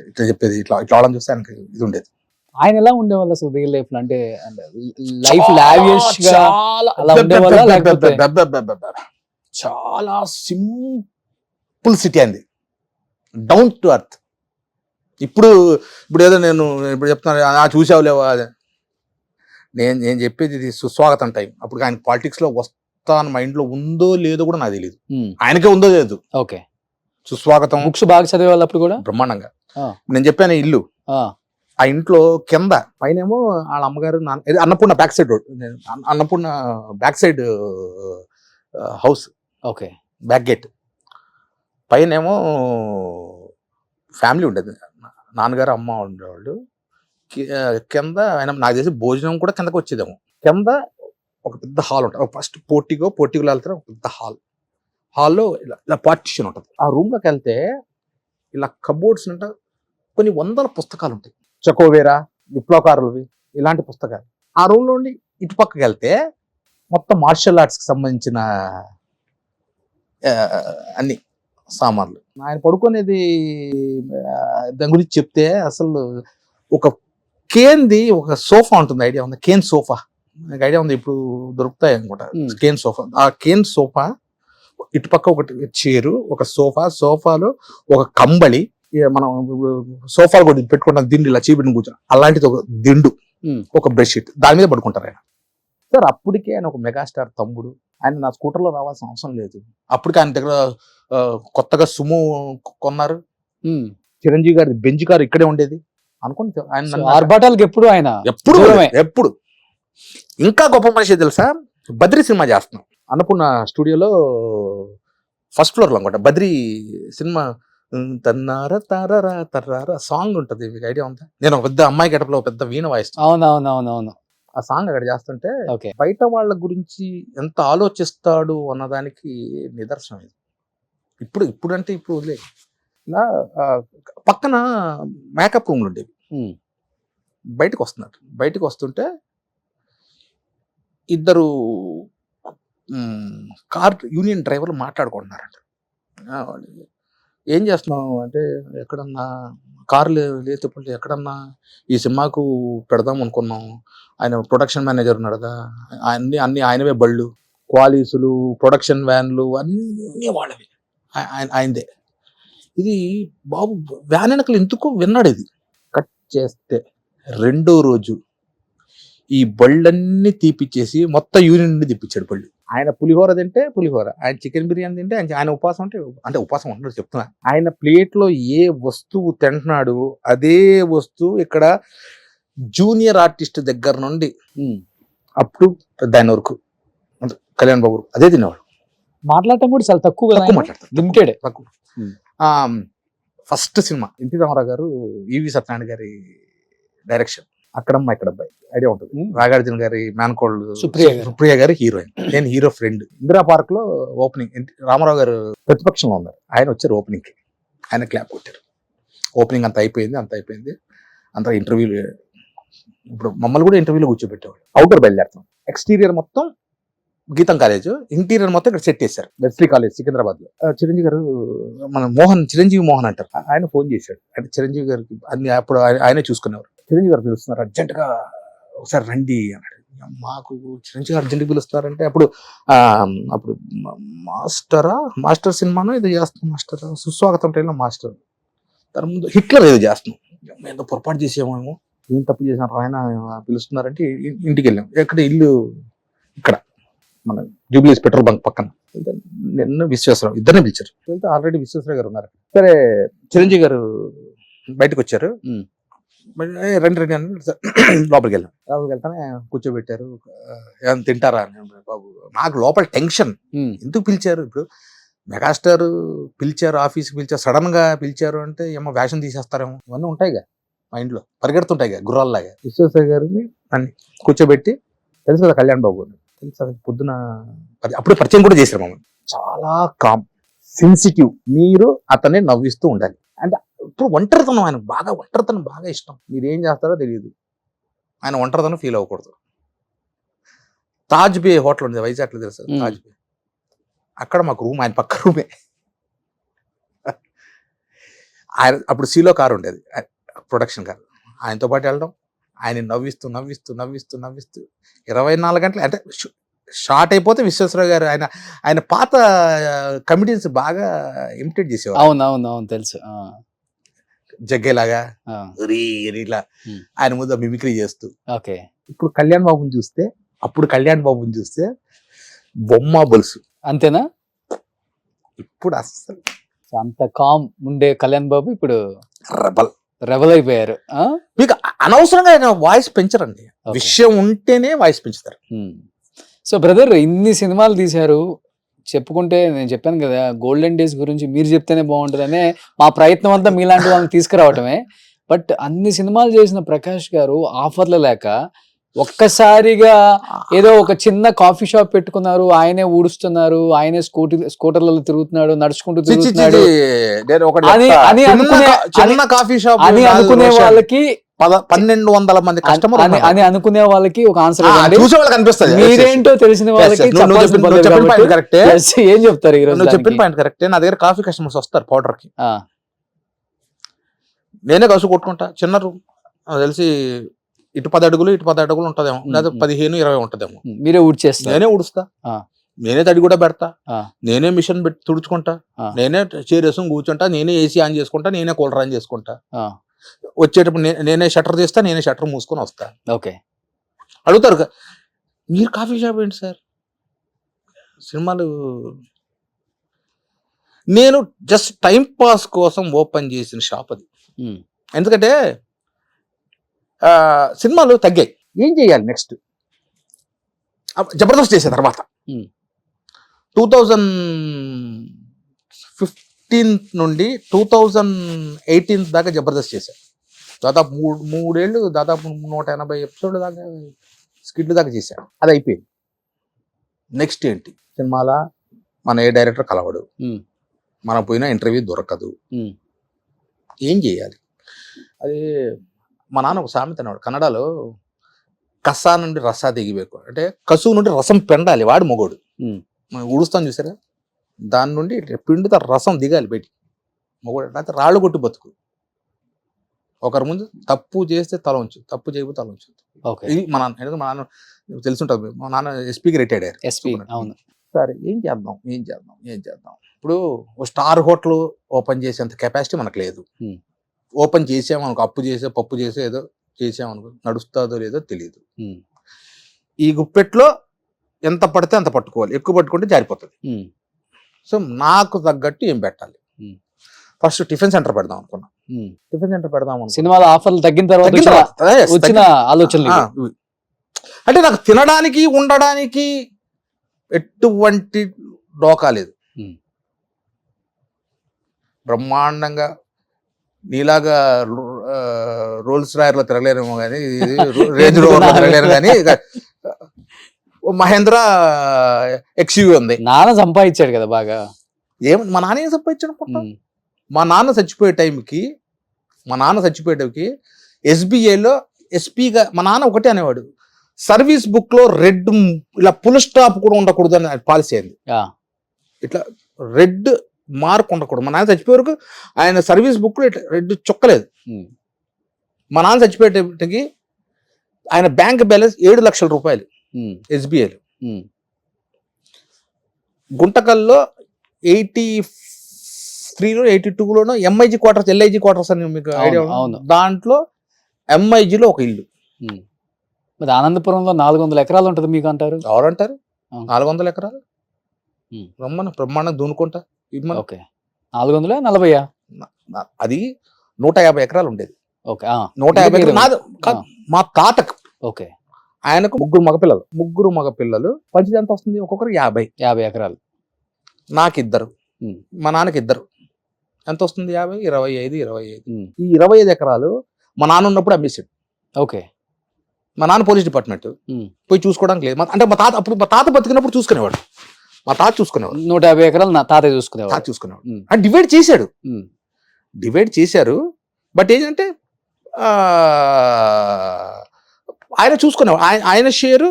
ఇట్లా చెప్పేది, ఇట్లా వాళ్ళని చూస్తే ఆయనకి ఇది ఉండేది. ఆయన ఎలా ఉండేవాళ్ళు అసలు రియల్ లైఫ్ లో? అంటే లైఫ్ లావిష్ గా అలా ఉండేవాళ్ళ లేకపోతే? చాలా సింపుల్ సిటీ అంది, డౌన్ టు అర్త్. ఇప్పుడు ఏదో నేను ఇప్పుడు చెప్తున్నాను చూసావు లేవా, నేను చెప్పేది ఇది సుస్వాగతం టైం. అప్పుడు ఆయన పాలిటిక్స్ లో వస్తా అని మైండ్ లో ఉందో లేదో కూడా నాకు తెలియదు, ఆయనకే ఉందో లేదు. ఓకే, సుస్వాగతం బుక్స్ బాగా చదివేవాళ్ళు అప్పుడు కూడా బ్రహ్మాండంగా. నేను చెప్పాను ఇల్లు, ఆ ఇంట్లో కింద పైనేమో వాళ్ళ అమ్మగారు Annapurna back side road, Annapurna back side house, okay, back gate. పైనేమో ఫ్యామిలీ ఉండేది, నాన్నగారు అమ్మ ఉండేవాళ్ళు. కింద ఆయన నాకు తెలిసి భోజనం కూడా కిందకి వచ్చేదేమో. కింద ఒక పెద్ద హాల్ ఉంటుంది, ఫస్ట్ పోర్టికో వెళ్తారు, ఒక పెద్ద హాల్లో ఇలా పార్టిషన్ ఉంటుంది. ఆ రూమ్లోకి వెళ్తే ఇలా కబోర్డ్స్ అంటే కొన్ని 100 పుస్తకాలు ఉంటాయి, చకోవేరా, విప్లవకారులవి, ఇలాంటి పుస్తకాలు. ఆ రూమ్లో ఉండి ఇటు పక్కకి వెళ్తే మొత్తం మార్షల్ ఆర్ట్స్కి సంబంధించిన అన్ని సామాన్లు. ఆయన పడుకునేది దాని గురించి చెప్తే అసలు ఒక కేన్ది ఒక సోఫా ఉంటుంది, ఐడియా ఉంది? కేన్ సోఫా నాకు ఐడియా ఉంది, ఇప్పుడు దొరుకుతాయి అనుకుంటా. కేన్ సోఫా, ఆ కేన్ సోఫా ఇటుపక్క ఒకటి చైరు, ఒక సోఫాలో ఒక కంబళి, మనం సోఫాలు కూడా పెట్టుకుంటాం దిండు, ఇలా చీపెట్టిన కూర్చొని అలాంటిది ఒక దిండు, ఒక బెడ్షీట్, దాని మీద పడుకుంటారు ఆయన. సార్ అప్పటికే ఆయన ఒక మెగాస్టార్ తమ్ముడు, ఆయన నా స్కూటర్లో రావాల్సిన అవసరం లేదు. అప్పటికే ఆయన దగ్గర కొత్తగా సుమో కొన్నారు, చిరంజీవి గారి బెంజ్ కారు ఇక్కడే ఉండేది అనుకుంటే. ఆయన ఆర్భాటాలకు ఎప్పుడు ఇంకా గొప్ప మనిషి తెలుసా, బద్రీ సినిమా చేస్తున్నాం అన్నపూర్ణ స్టూడియోలో ఫస్ట్ ఫ్లోర్ లో అనుకుంటా. బద్రీ సినిమా తన్నారా తారారా తర్రారా సాంగ్ ఉంటది, మీకు ఐడియా ఉందా? నేను ఒక పెద్ద అమ్మాయి గడపలో పెద్ద వీణ వాయిస్తాను. అవునవునవునవును. ఆ సాంగ్ అక్కడ చేస్తుంటే బయట వాళ్ళ గురించి ఎంత ఆలోచిస్తాడు అన్నదానికి నిదర్శనం ఇది. ఇప్పుడు అంటే ఇప్పుడు లేదు. ఇలా పక్కన మేకప్ రూమ్లు ఉండేవి. బయటకు వస్తుంటే ఇద్దరు కార్ యూనియన్ డ్రైవర్లు మాట్లాడుకుంటున్నారంట. ఏం చేస్తున్నావు అంటే, ఎక్కడన్నా కారు లేకపోతే ఎక్కడన్నా ఈ సినిమాకు పెడదాం అనుకున్నాం, ఆయన ప్రొడక్షన్ మేనేజర్ ఉన్నాడు కదా, అన్ని ఆయనవే బళ్ళు, క్వాలీసులు, ప్రొడక్షన్ వ్యాన్లు అన్నీ వాళ్ళవి, ఆయనదే. ఇది బాబు వ్యాన్ వెనకలు ఎందుకు విన్నాడు. ఇది కట్ చేస్తే 2వ రోజు ఈ బళ్ళన్నీ తీపిచ్చేసి మొత్తం యూనియన్ నుండి తీపిచ్చాడు బళ్ళు. ఆయన పులిహోర తింటే పులిహోర, ఆయన చికెన్ బిర్యానీ తింటే ఆయన ఉపవాసం అంటే ఉపవాసం ఉంటున్నాడు చెప్తున్నా. ఆయన ప్లేట్లో ఏ వస్తువు తింటున్నాడు అదే వస్తువు ఇక్కడ జూనియర్ ఆర్టిస్ట్ దగ్గర నుండి అప్ టు దాని వరకు కళ్యాణ్ బాబు అదే తినేవాడు. మాట్లాడటం కూడా చాలా తక్కువ మాట్లాడతారు, లిమిటెడ్, తక్కువ. ఫస్ట్ సినిమా ఎన్టీ రామారావు గారు, ఈవి సత్యనారాయణ గారి డైరెక్షన్, అక్కడమ్మ ఇక్కడ అబ్బాయి, ఐడియా ఉంటుంది. నాగార్జున గారి మేనకోళ్ళు సుప్రియ గారి హీరోయిన్, నేను హీరో ఫ్రెండ్. ఇందిరా పార్క్ లో ఓపెనింగ్, రామారావు గారు ప్రతిపక్షంలో ఉన్నారు, ఆయన వచ్చారు ఓపెనింగ్ కి, ఆయన క్లాప్ కొట్టారు. ఓపెనింగ్ అంత అయిపోయింది, అంత ఇంటర్వ్యూలు. ఇప్పుడు మమ్మల్ని కూడా ఇంటర్వ్యూలో కూర్చోబెట్టేవాడు. అవుటర్ బయలుదేరుతాం, ఎక్స్టీరియర్ మొత్తం గీతం కాలేజ్, ఇంటీరియర్ మొత్తం ఇక్కడ సెట్ చేశారు, వెస్లీ కాలేజ్ సికింద్రాబాద్ లో. చిరంజీవి గారు, మన చిరంజీవి మోహన్ అంటారు, ఆయన ఫోన్ చేశాడు. అంటే చిరంజీవి గారికి అన్ని అప్పుడు ఆయనే చూసుకునేవారు. చిరంజీవి గారు పిలుస్తున్నారు, అర్జెంట్ గా ఒకసారి రండి అన్నాడు. మాకు చిరంజీవి గారు అర్జెంట్ పిలుస్తున్నారంటే అప్పుడు మాస్టర్ సినిమాను ఇది చేస్తాం, మాస్టర్ సుస్వాగతం టైంలో మాస్టర్, దాని ముందు హిట్లర్ ఏదో చేస్తున్నాం, ఏదో పొరపాటు చేసేమేమో, ఏం తప్పు చేసినారు, ఆయన పిలుస్తున్నారంటే ఇంటికి వెళ్ళాం. ఎక్కడ ఇల్లు, ఇక్కడ మన జూబ్లీస్ పెట్రోల్ బంక్ పక్కన. నిన్న విశ్వేశ్వరరావు ఇద్దరిని పిలిచారు. ఆల్రెడీ విశ్వేశ్వరరావు గారు ఉన్నారు. సరే చిరంజీవి గారు బయటకు వచ్చారు. రండి రండి అని లోపలికి వెళ్ళాం. లోపలికి వెళ్తానే కూర్చోబెట్టారు. ఏమైనా తింటారా అని. బాబు నాకు లోపల టెన్షన్, ఎందుకు పిలిచారు ఇప్పుడు, మెగాస్టార్ పిలిచారు, ఆఫీస్కి పిలిచారు, సడన్ గా పిలిచారు అంటే ఏమో వేషం తీసేస్తారేమో, ఇవన్నీ ఉంటాయిగా మైండ్లో, పరిగెడుతుంటాయిగా గుర్రాల్లాగా. విశ్వేశ్వర గారిని అన్ని కూర్చోబెట్టి, తెలుసు కదా కళ్యాణ్ బాబు అని, తెలుసు పొద్దున అప్పుడు పరిచయం కూడా చేశారు మమ్మల్ని. చాలా కామ్, సెన్సిటివ్, మీరు అతన్ని నవ్విస్తూ ఉండాలి. అంటే ఇప్పుడు ఒంటరితనం, ఆయన బాగా ఒంటరితనం బాగా ఇష్టం. మీరు ఏం చేస్తారో తెలియదు, ఆయన ఒంటరితనం ఫీల్ అవ్వకూడదు. తాజ్ బే హోటల్ ఉంది వైజాగ్లో, తెలుసు తాజ్ బే, అక్కడ మాకు రూమ్, ఆయన పక్క రూమే. ఆయన అప్పుడు సీలో కారు ఉండేది, ప్రొడక్షన్ కారు, ఆయనతో పాటు వెళ్ళడం, ఆయన నవ్విస్తూ నవ్విస్తూ నవ్విస్తూ నవ్విస్తూ 24 గంటలు. అంటే షార్ట్ అయిపోతే విశ్వేశ్వరరావు గారు ఆయన పాత కమిటీస్ బాగా ఇమిటేట్ చేసేవారు. అవును తెలుసు. జగ్గేలాగా ఇలా ఆయన ముందు మిమిక్రీ చేస్తూ. ఓకే. ఇప్పుడు కళ్యాణ్ బాబుని చూస్తే, అప్పుడు కళ్యాణ్ బాబుని చూస్తే బొమ్మ బొలుసు, అంతేనా? ఇప్పుడు అస్సలు అంత కామ్ ఉండే కళ్యాణ్ బాబు ఇప్పుడు రెబల్ అయిపోయారు. మీకు అనవసరంగా ఆయన వాయిస్ పెంచరండి, విషయం ఉంటేనే వాయిస్ పెంచుతారు. సో బ్రదర్, ఇన్ని సినిమాలు తీశారు, చెప్పుకుంటే నేను చెప్పాను కదా గోల్డెన్ డేస్ గురించి మీరు చెప్తేనే బాగుంటుందనే మా ప్రయత్నం అంతా మీలాంటి వాళ్ళని తీసుకురావటమే. బట్ అన్ని సినిమాలు చేసిన ప్రకాష్ గారు ఆఫర్లు లేక ఒక్కసారిగా ఏదో ఒక చిన్న కాఫీ షాప్ పెట్టుకున్నారు, ఆయనే ఊడుస్తున్నారు, ఆయనే స్కూటర్లలో తిరుగుతున్నాడు, నడుచుకుంటూ తిరుగుతున్నాడు అని అనుకునే వాళ్ళకి 1200 మంది కస్టమర్ అని అనుకునే వాళ్ళకి ఒక ఆన్సర్ కనిపిస్తుంది. మీరేంటో తెలిసిన వాళ్ళకి ఏం చెప్తారు ఈ రోజు? చెప్పిన పాయింట్ కరెక్టే. నా దగ్గర కాఫీ కస్టమర్స్ వస్తారు పౌడర్ కి, నేనే కసు కొట్టుకుంటా. చిన్న రూమ్ తెలిసి ఇటు 10 అడుగులు ఇటు 10 అడుగులు ఉంటదేమో, లేదా 15-20 ఉంటదేమో. మీరే ఊడ్చేస్తారు? నేనే ఊడుస్తా, నేనే తడి కూడా పెడతా, నేనే మిషన్ పెట్టి తుడుచుకుంటా, నేనే చైర్ వేసుకుని కూర్చుంటా, నేనే ఏసీ ఆన్ చేసుకుంటా, నేనే కూలర్ ఆన్ చేసుకుంటా. వచ్చేటప్పుడు నేనే షట్టర్ తీస్తా, నేనే షట్టర్ మూసుకొని వస్తా. ఓకే. అడుగుతారు మీరు కాఫీ షాప్ ఏంటి సార్, సినిమాలు? నేను జస్ట్ టైం పాస్ కోసం ఓపెన్ చేసిన షాప్ అది. ఎందుకంటే సినిమాలు తగ్గాయి, ఏం చేయాలి నెక్స్ట్? జబర్దస్త్ చేసే తర్వాత 2015 నుండి 2018 దాకా జబర్దస్త్ చేశాను. దాదాపు 3 ఏళ్ళు, దాదాపు 180 ఎపిసోడ్ల దాకా స్కిట్లు దాకా చేశాను. అది అయిపోయింది. నెక్స్ట్ ఏంటి? సినిమాల మన ఏ డైరెక్టర్ కలవడు, మనం పోయినా ఇంటర్వ్యూ దొరకదు, ఏం చేయాలి? అది మా నాన్న ఒక సామెత అన్నాడు కన్నడలో, కసా నుండి రసా దిగిಬೇಕು అంటే కసువు నుండి రసం పెండాలి, వాడు మొగోడు. మనం ఊడుస్తాం చూసారా, దాని నుండి పిండితో రసం దిగాలి బయటికి, మొగోడు. అయితే రాళ్ళు కొట్టి బతుకు. ఒకరి ముందు తప్పు చేస్తే తల ఉంచు, తప్పు చేయకపోతే తల ఉంచు. ఇది మా నాన్న. ఎందుకంటే మా నాన్న తెలుసుంటుంది, మా నాన్న ఎస్పీకి రిటైర్డ్ అయ్యారు. సరే ఏం చేద్దాం. ఇప్పుడు ఓ స్టార్ హోటల్ ఓపెన్ చేసేంత కెపాసిటీ మనకు లేదు. ఓపెన్ చేసామనుకో, అప్పు చేసే పప్పు చేసే ఏదో చేసామనుకో, నడుస్తుందో లేదో తెలియదు. ఈ గుప్పెట్లో ఎంత పడితే అంత పట్టుకోవాలి, ఎక్కువ పట్టుకుంటే జారిపోతుంది. సో నాకు తగ్గట్టు ఏం పెట్టాలి? ఫస్ట్ టిఫిన్ సెంటర్ పెడదాం అనుకున్నా. టిఫిన్ సెంటర్ పెడదాం సినిమాల ఆఫర్లు తగ్గిన తర్వాత వచ్చిన ఆలోచనలు. అంటే నాకు తినడానికి ఉండడానికి ఎటువంటి డోకా లేదు. బ్రహ్మాండంగా నీలాగా రోల్స్ రాయర్లో తిరగలేరేమో కానీ, రేంజ్ రోవర్లో తిరగలేరు కానీ, మహేంద్ర ఎక్స్యూవీ ఉంది. నాన్న సంపాదించాడు కదా బాగా. మా నాన్న ఏం సంపాదించాడు? మా నాన్న చచ్చిపోయే టైంకి ఎస్బీఐలో ఎస్పీగా మా నాన్న ఒకటే అనేవాడు, సర్వీస్ బుక్ లో రెడ్ ఇలా ఫుల్ స్టాప్ కూడా ఉండకూడదు అని పాలసీ అయింది. ఇట్లా రెడ్ మార్క్ ఉండకూడదు. మా నాన్న చచ్చిపోయే వరకు ఆయన సర్వీస్ బుక్ లో ఇట్లా రెడ్ చుక్కలేదు. మా నాన్న చచ్చిపోయేటప్పటికి ఆయన బ్యాంక్ బ్యాలెన్స్ 7 లక్షల రూపాయలు ఎస్బీఐలో. గుంటకల్లో 83లో 82లోనో ఎంఐజీ క్వార్టర్స్, ఎల్ఐజీ క్వార్టర్స్ అని మీకు ఐడియా? దాంట్లో ఎంఐజీలో ఒక ఇల్లు. మరి ఆనందపురంలో 400 ఎకరాలు ఉంటుంది మీకు అంటారు. ఎవరంటారు 400 ఎకరాలు? బ్రహ్మాండం దూనుకుంటా. 440 అది 150 ఎకరాలు ఉండేది. ఓకే 150 ఎకరాలు నాది కాదు, మా తాతకు. ఓకే ఆయనకు ముగ్గురు మగపిల్లలు పంచిది ఎంత వస్తుంది, ఒక్కొక్కరు 50 ఎకరాలు. నాకు ఇద్దరు, ఉమ్. మా నాన్నకి ఇద్దరు, ఎంత వస్తుంది 50, 25. ఉమ్. ఈ 25 ఎకరాలు మా నాన్న ఉన్నప్పుడు అమ్మేసాడు. ఓకే మా నాన్న పోలీస్ డిపార్ట్మెంట్, ఉమ్. పోయి చూసుకోవడానికి లేదు. అంటే మా తాత బతికినప్పుడు చూసుకునేవాడు, మా తాత చూసుకునేవాడు. 150 ఎకరాలు నా తాతయ్య చూసుకునేవాడు. తాత చూసుకునేవాడు. అంటే డివైడ్ చేశారు. బట్ ఏంటంటే ఆయన చూసుకునేవాడు. ఆయన షేరు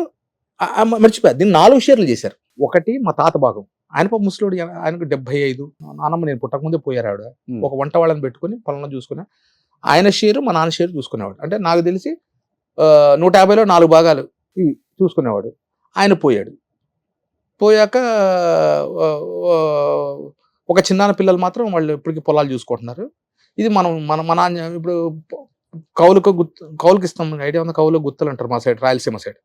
మర్చిపోయారు, దీన్ని 4 షేర్లు చేశారు. ఒకటి మా తాత భాగం, ఆయన ముసలోడు, ఆయనకు 75. నాన్నమ్మ నేను పుట్టకముందే పోయారు ఆవిడ. ఒక వంట వాళ్ళని పెట్టుకుని పొలంలో చూసుకునే ఆయన షేరు, మా నాన్న షేరు చూసుకునేవాడు. అంటే నాకు తెలిసి 150లో 4 భాగాలు ఇవి చూసుకునేవాడు. ఆయన పోయాక ఒక చిన్నాన్న పిల్లలు మాత్రం వాళ్ళు ఇప్పటికీ పొలాలు చూసుకుంటున్నారు. ఇది మన నాన్న ఇప్పుడు కౌలుకి ఇస్తాం, ఐడియా ఉంది, కౌలు గుత్తలు అంటారు మా సైడ్, రాయలసీమ సైడ్.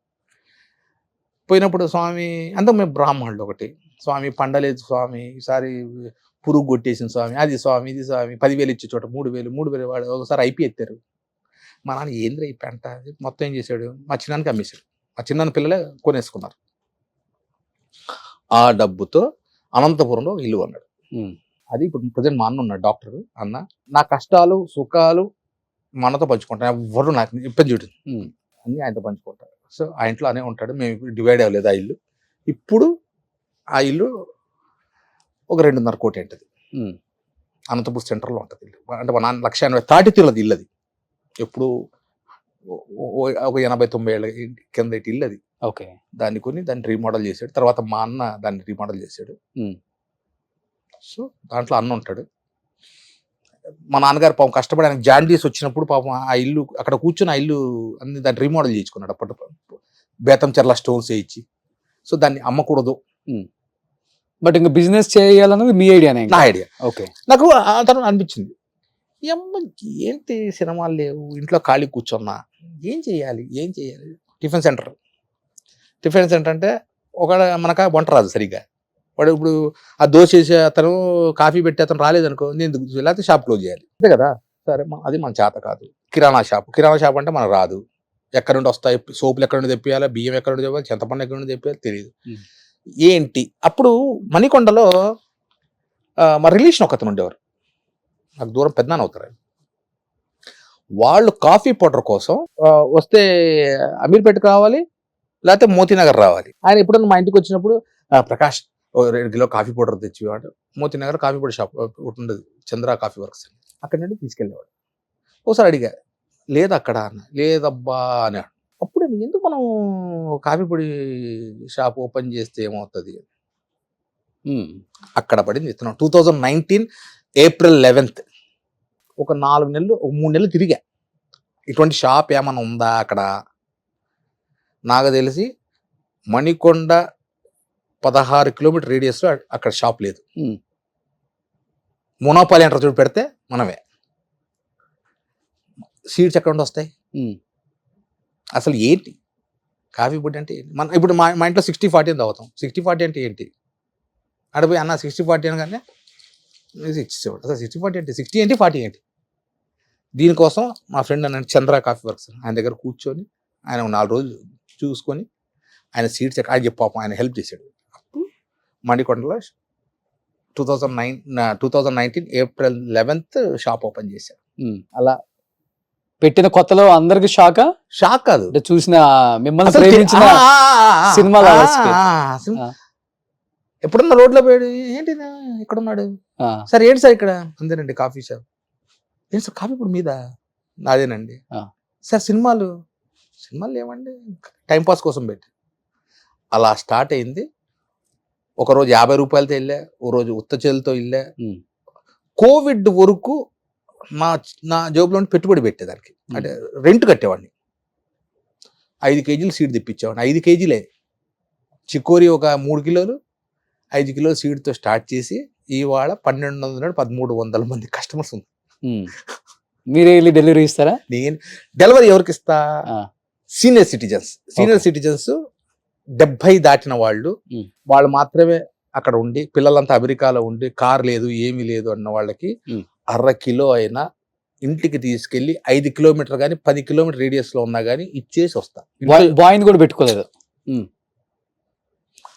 పోయినప్పుడు స్వామి అంతా మేము బ్రాహ్మణులు, ఒకటి స్వామి పండలేదు స్వామి, ఈసారి పురుగు కొట్టేసిన స్వామి, అది స్వామి, ఇది స్వామి, 10,000 ఇచ్చే చోట 3,000 వాడు ఒకసారి ఐపీ ఎత్తారు. మా నాన్న ఏంద్ర ఈ పెంట మొత్తం ఏం చేశాడు, మా చిన్నానికి అమ్మేశాడు. మా చిన్నాన్న పిల్లలే కొనేసుకున్నారు. ఆ డబ్బుతో అనంతపురంలో ఇల్లు అన్నాడు. అది ఇప్పుడు ప్రజెంట్ మా అన్న ఉన్నాడు, డాక్టర్ అన్న. నా కష్టాలు సుఖాలు మా అన్నతో పంచుకుంటాను, ఎవరు నాకు ఇబ్బంది చూడు అన్నీ ఆయనతో పంచుకుంటారు. సో ఆ ఇంట్లో అనే ఉంటాడు. మేము ఇప్పుడు డివైడ్ అవ్వలేదు ఆ ఇల్లు. ఇప్పుడు ఆ ఇల్లు ఒక 2.5 కోటి ఉంటుంది. అనంతపూర్ సెంటర్లో ఉంటుంది ఇల్లు. అంటే మా నాన్న 180 తాటి తీరది ఇల్లు. అది ఎప్పుడు ఒక 80-90 ఏళ్ళ కింద ఇల్లు అది. ఓకే దాన్ని రీమోడల్ చేశాడు. తర్వాత మా అన్న దాన్ని రీమోడల్ చేశాడు. సో దాంట్లో అన్న ఉంటాడు. మా నాన్నగారు పాపం కష్టపడి ఆయనకు జాండీస్ వచ్చినప్పుడు పాపం ఆ ఇల్లు అక్కడ కూర్చొని ఆ ఇల్లు అన్ని దాన్ని రీమోడల్ చేయించుకున్నాడు. అప్పటి బేతం చెర్ల స్టోన్స్ వేయించి. సో దాన్ని అమ్మకూడదు, బట్ ఇంకా బిజినెస్ చేయాలన్నది మీ ఐడియానే? నా ఐడియా. ఓకే నాకు ఆ తర్వాత అనిపించింది, ఏంటి సినిమాలు లేవు, ఇంట్లో ఖాళీ కూర్చున్నా, ఏం చేయాలి. టిఫిన్ సెంటర్ అంటే ఒక మనకు వంట రాదు సరిగ్గా. వాడు ఇప్పుడు ఆ దోశ వేసే అతను, కాఫీ పెట్టే అతను రాలేదనుకో, నేను లేకపోతే షాప్ క్లోజ్ చేయాలి, అంతే కదా. సరే అది మన చేత కాదు. కిరాణా షాప్ అంటే మనకు రాదు. ఎక్కడి నుండి వస్తాయి సోపులు, ఎక్కడి నుండి తెప్పియాలి, బియ్యం ఎక్కడి నుండి తెప్పాలి, చింతపండు ఎక్కడి నుండి తెప్పియాలి తెలియదు. ఏంటి అప్పుడు మణికొండలో మా రిలేషన్ ఒకతను ఉండేవారు, నాకు దూరం పెద్దనాన్న అవుతారు. వాళ్ళు కాఫీ పౌడర్ కోసం వస్తే అమీర్పేటకు రావాలి, లేకపోతే మోతీనగర్ రావాలి. ఆయన ఎప్పుడన్నా మా ఇంటికి వచ్చినప్పుడు, ప్రకాష్ 2 కిలో కాఫీ పౌడర్ తెచ్చివాడు. మోతీనగర్ కాఫీ పౌడర్ షాప్ ఒకటి ఉండదు, చంద్ర కాఫీ వర్క్స్, అక్కడి నుండి తీసుకెళ్ళేవాడు. ఒకసారి అడిగా, లేదు అక్కడ అన్న, లేదబ్బా అన్నాడు. అప్పుడు ఎందుకు మనం కాఫీ పొడి షాప్ ఓపెన్ చేస్తే ఏమవుతుంది, అక్కడ పడింది విత్తనం. 2019 ఏప్రిల్ 11th ఒక 4 నెలలు, ఒక 3 నెలలు తిరిగా, ఇటువంటి షాప్ ఏమైనా ఉందా అక్కడ. నాకు తెలిసి మణికొండ 16 కిలోమీటర్ రేడియస్లో అక్కడ షాప్ లేదు. మోనోపాలి అంటారు చూడు, పెడితే మనమే. సీడ్స్ ఎక్కడ నుండి వస్తాయి అసలు, ఏంటి కాఫీ పొడి అంటే ఏంటి? మన ఇప్పుడు మా ఇంట్లో 60-40 అని తాగుతాం. 60-40 అంటే ఏంటి? అడిపోయి అన్న 60-40 అనగానే ఇచ్చేవాడు. అసలు 60-40 అంటే 60 ఏంటి 40 ఏంటి? దీనికోసం మా ఫ్రెండ్ అన్నాడు చంద్ర కాఫీ వర్క్స్, ఆయన దగ్గర కూర్చొని ఆయన 4 రోజులు చూసుకొని ఆయన సీడ్స్ ఆయన చెప్పాపం ఆయన హెల్ప్ చేశాడు. అప్పుడు మణికొండలో 2019 ఏప్రిల్ 11th షాప్ ఓపెన్ చేశారు. అలా పెట్టిన కొత్తలో అందరికి షాక్ కాదు, చూసిన మిమ్మల్ని ప్రేమించిన సినిమాలు ఎప్పుడన్నా రోడ్లో పోయాడు, ఏంటి ఇక్కడ ఉన్నాడు సార్, ఏంటి సార్ ఇక్కడ, అంతేనండి కాఫీ షాప్. ఏంటి సార్ కాఫీ ఇప్పుడు మీద, నాదేనండి సార్. సినిమాలు ఏమండి, టైంపాస్ కోసం పెట్టి. అలా స్టార్ట్ అయింది. ఒకరోజు 50 రూపాయలతో వెళ్ళా, ఓ రోజు ఉత్త చేతులతో వెళ్ళా. కోవిడ్ వరకు నా జోబులో పెట్టుబడి పెట్టేదానికి, అంటే రెంట్ కట్టేవాడిని. 5 కేజీలు సీడ్ తెప్పించేవాడిని. 5 కేజీలే చికోరి, ఒక 3 కిలోలు, 5 కిలోల సీడ్తో స్టార్ట్ చేసి ఇవాళ 1200-1300 మంది కస్టమర్స్ ఉంది. మీరే వెళ్ళి డెలివరీ ఇస్తారా? నేను డెలివరీ ఎవరికి ఇస్తా, సీనియర్ సిటిజన్స్ 70 దాటిన వాళ్ళు మాత్రమే అక్కడ ఉండి, పిల్లలంతా అమెరికాలో ఉండి కార్ లేదు ఏమీ లేదు అన్న వాళ్ళకి 1/2 కిలో అయినా ఇంటికి తీసుకెళ్లి 5 కిలోమీటర్ కానీ 10 కిలోమీటర్ రేడియస్ లో ఉన్నా కానీ ఇచ్చేసి వస్తా. బాయ్ని కూడా పెట్టుకోలేదు.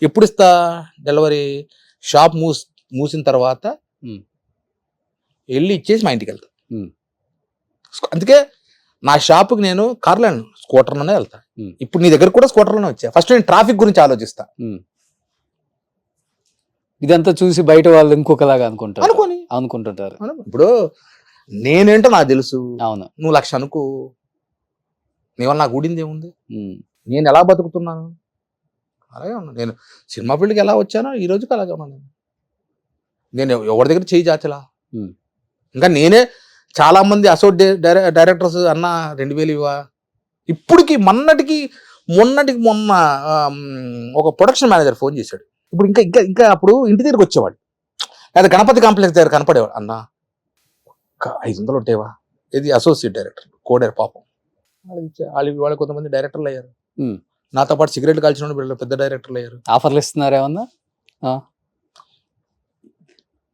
ఎప్పుడు ఇస్తా డెలివరీ? షాప్ మూసిన తర్వాత వెళ్ళి ఇచ్చేసి మా ఇంటికి వెళ్తా. అందుకే నా షాప్కి నేను కార్లో స్కూటర్లోనే వెళ్తా. ఇప్పుడు నీ దగ్గర కూడా స్కూటర్లోనే వచ్చా. ఫస్ట్ నేను ట్రాఫిక్ గురించి ఆలోచిస్తా. ఇదంతా చూసి బయట వాళ్ళు ఇంకొకలాగా అనుకుంటుంటారు. ఇప్పుడు నేనేంటో నాకు తెలుసు. అవును, నువ్వు 1,00,000 అనుకో, నీ వల్ల నాకు ఊడింది ఏముంది? నేను ఎలా బతుకుతున్నాను అలాగే ఉన్నాను. నేను సినిమా ఫీల్డ్కి ఎలా వచ్చానో ఈ రోజుకి అలాగే ఉన్నాను. నేను ఎవరి దగ్గర చేయి చాచలా. ఇంకా నేనే చాలా మంది అసోసియేట్ డైరెక్టర్స్ అన్న 2,000 ఇవ్వా. ఇప్పటికి మొన్న ఒక ప్రొడక్షన్ మేనేజర్ ఫోన్ చేశాడు. ఇప్పుడు ఇంకా ఇంకా ఇంకా అప్పుడు ఇంటి దగ్గరికి వచ్చేవాడు, లేదా గణపతి కాంప్లెక్స్ దగ్గర కనపడేవాడు. అన్న 500 ఉంటాయేవా? ఇది అసోసియేట్ డైరెక్టర్ కోడేరు పాపం. వాళ్ళు కొంతమంది డైరెక్టర్లు అయ్యారు. నాతో పాటు సిగరెట్ కాల్చిన వీళ్ళు పెద్ద డైరెక్టర్లు అయ్యారు. ఆఫర్లు ఇస్తున్నారు ఏమన్నా?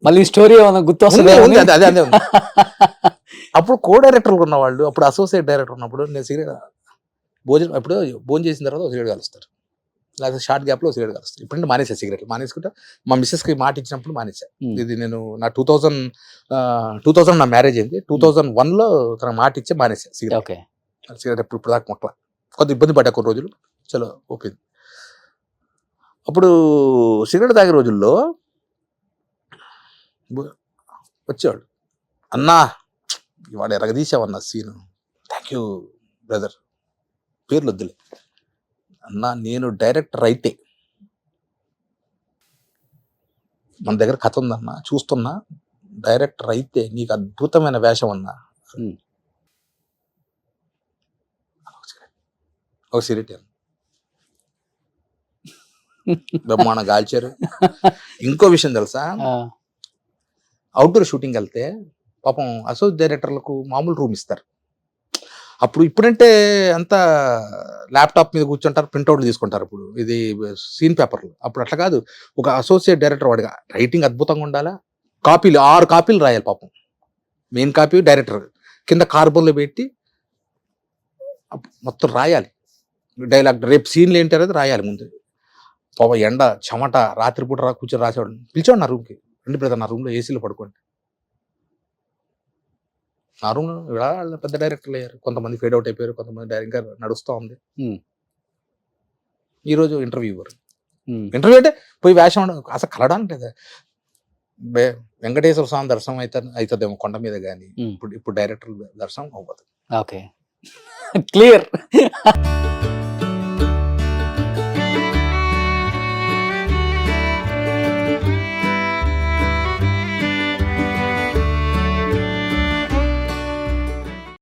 మళ్ళీ స్టోరీ ఏమన్నా గుర్తు వస్తుంది? అదే అప్పుడు కో డైరెక్టర్లు ఉన్న వాళ్ళు, అప్పుడు అసోసియేట్ డైరెక్టర్ ఉన్నప్పుడు నేను సిగరెట్ భోజనం చేసిన తర్వాత ఒక సిగరెట్ కలుస్తారు, లేకపోతే షార్ట్ గ్యాప్ లో సిగరెట్ కలుస్తారు. ఇప్పుడు మానేసా సిగరెట్లు. మానేసుకుంటా మా మిస్సెస్కి మాట ఇచ్చినప్పుడు మానేసా. ఇది నేను నా 2000 నా మ్యారేజ్ అయింది. 2001లో తన మాట ఇచ్చే మానేసా సిగరెట్. సిగరెట్ ఇప్పుడు దాకా మొక్కల కొద్ది ఇబ్బంది పడ్డా కొన్ని రోజులు. చలో ఓకే. అప్పుడు సిగరెట్ తాగే రోజుల్లో వచ్చేవాడు, అన్నా ఇవాడు ఎరగదీసావన్నా సీను, థ్యాంక్ యూ బ్రదర్, పేర్లు వద్దులే అన్నా, నేను డైరెక్టర్ అయితే మన దగ్గర కథ ఉందన్నా, చూస్తున్నా, డైరెక్టర్ అయితే నీకు అద్భుతమైన వేషం అన్నా. ఒక సిగరెట్ బ్రహ్మాండం కాల్చారు. ఇంకో విషయం తెలుసా, అవుట్డోర్ షూటింగ్ వెళ్తే పాపం అసోసియేట్ డైరెక్టర్లకు మామూలు రూమ్ ఇస్తారు. అప్పుడు ఇప్పుడంటే అంతా ల్యాప్టాప్ మీద కూర్చుంటారు, ప్రింట్అవుట్లు తీసుకుంటారు. ఇప్పుడు ఇది సీన్ పేపర్లు, అప్పుడు అట్లా కాదు. ఒక అసోసియేట్ డైరెక్టర్ వాడిగా రైటింగ్ అద్భుతంగా ఉండాలా. 6 కాపీలు రాయాలి పాపం. మెయిన్ కాపీ డైరెక్టర్ కింద కార్బన్లో పెట్టి మొత్తం రాయాలి. డైలాగ్ రేపు సీన్లు ఏంటి అనేది రాయాలి ముందు. పాపం ఎండ చెమట రాత్రిపూట కూర్చొని రాసేవాడు. పిలిచేవాడు నా రూమ్కి, రండి బ్రదర్ నా రూమ్లో ఏసీలో పడుకోండి. నా రూమ్ పెద్ద డైరెక్టర్లు అయ్యారు. కొంతమంది ఫేడ్ అవుట్ అయిపోయారు, కొంతమంది ఇంకా నడుస్తూ ఉంది. ఈరోజు ఇంటర్వ్యూ అంటే పోయి వేషం అసలు కలడానికి లేదా. వెంకటేశ్వర స్వామి దర్శనం అవుతుందేమో కొండ మీద, కానీ ఇప్పుడు డైరెక్టర్ దర్శనం అవ్వదు. Okay, clear.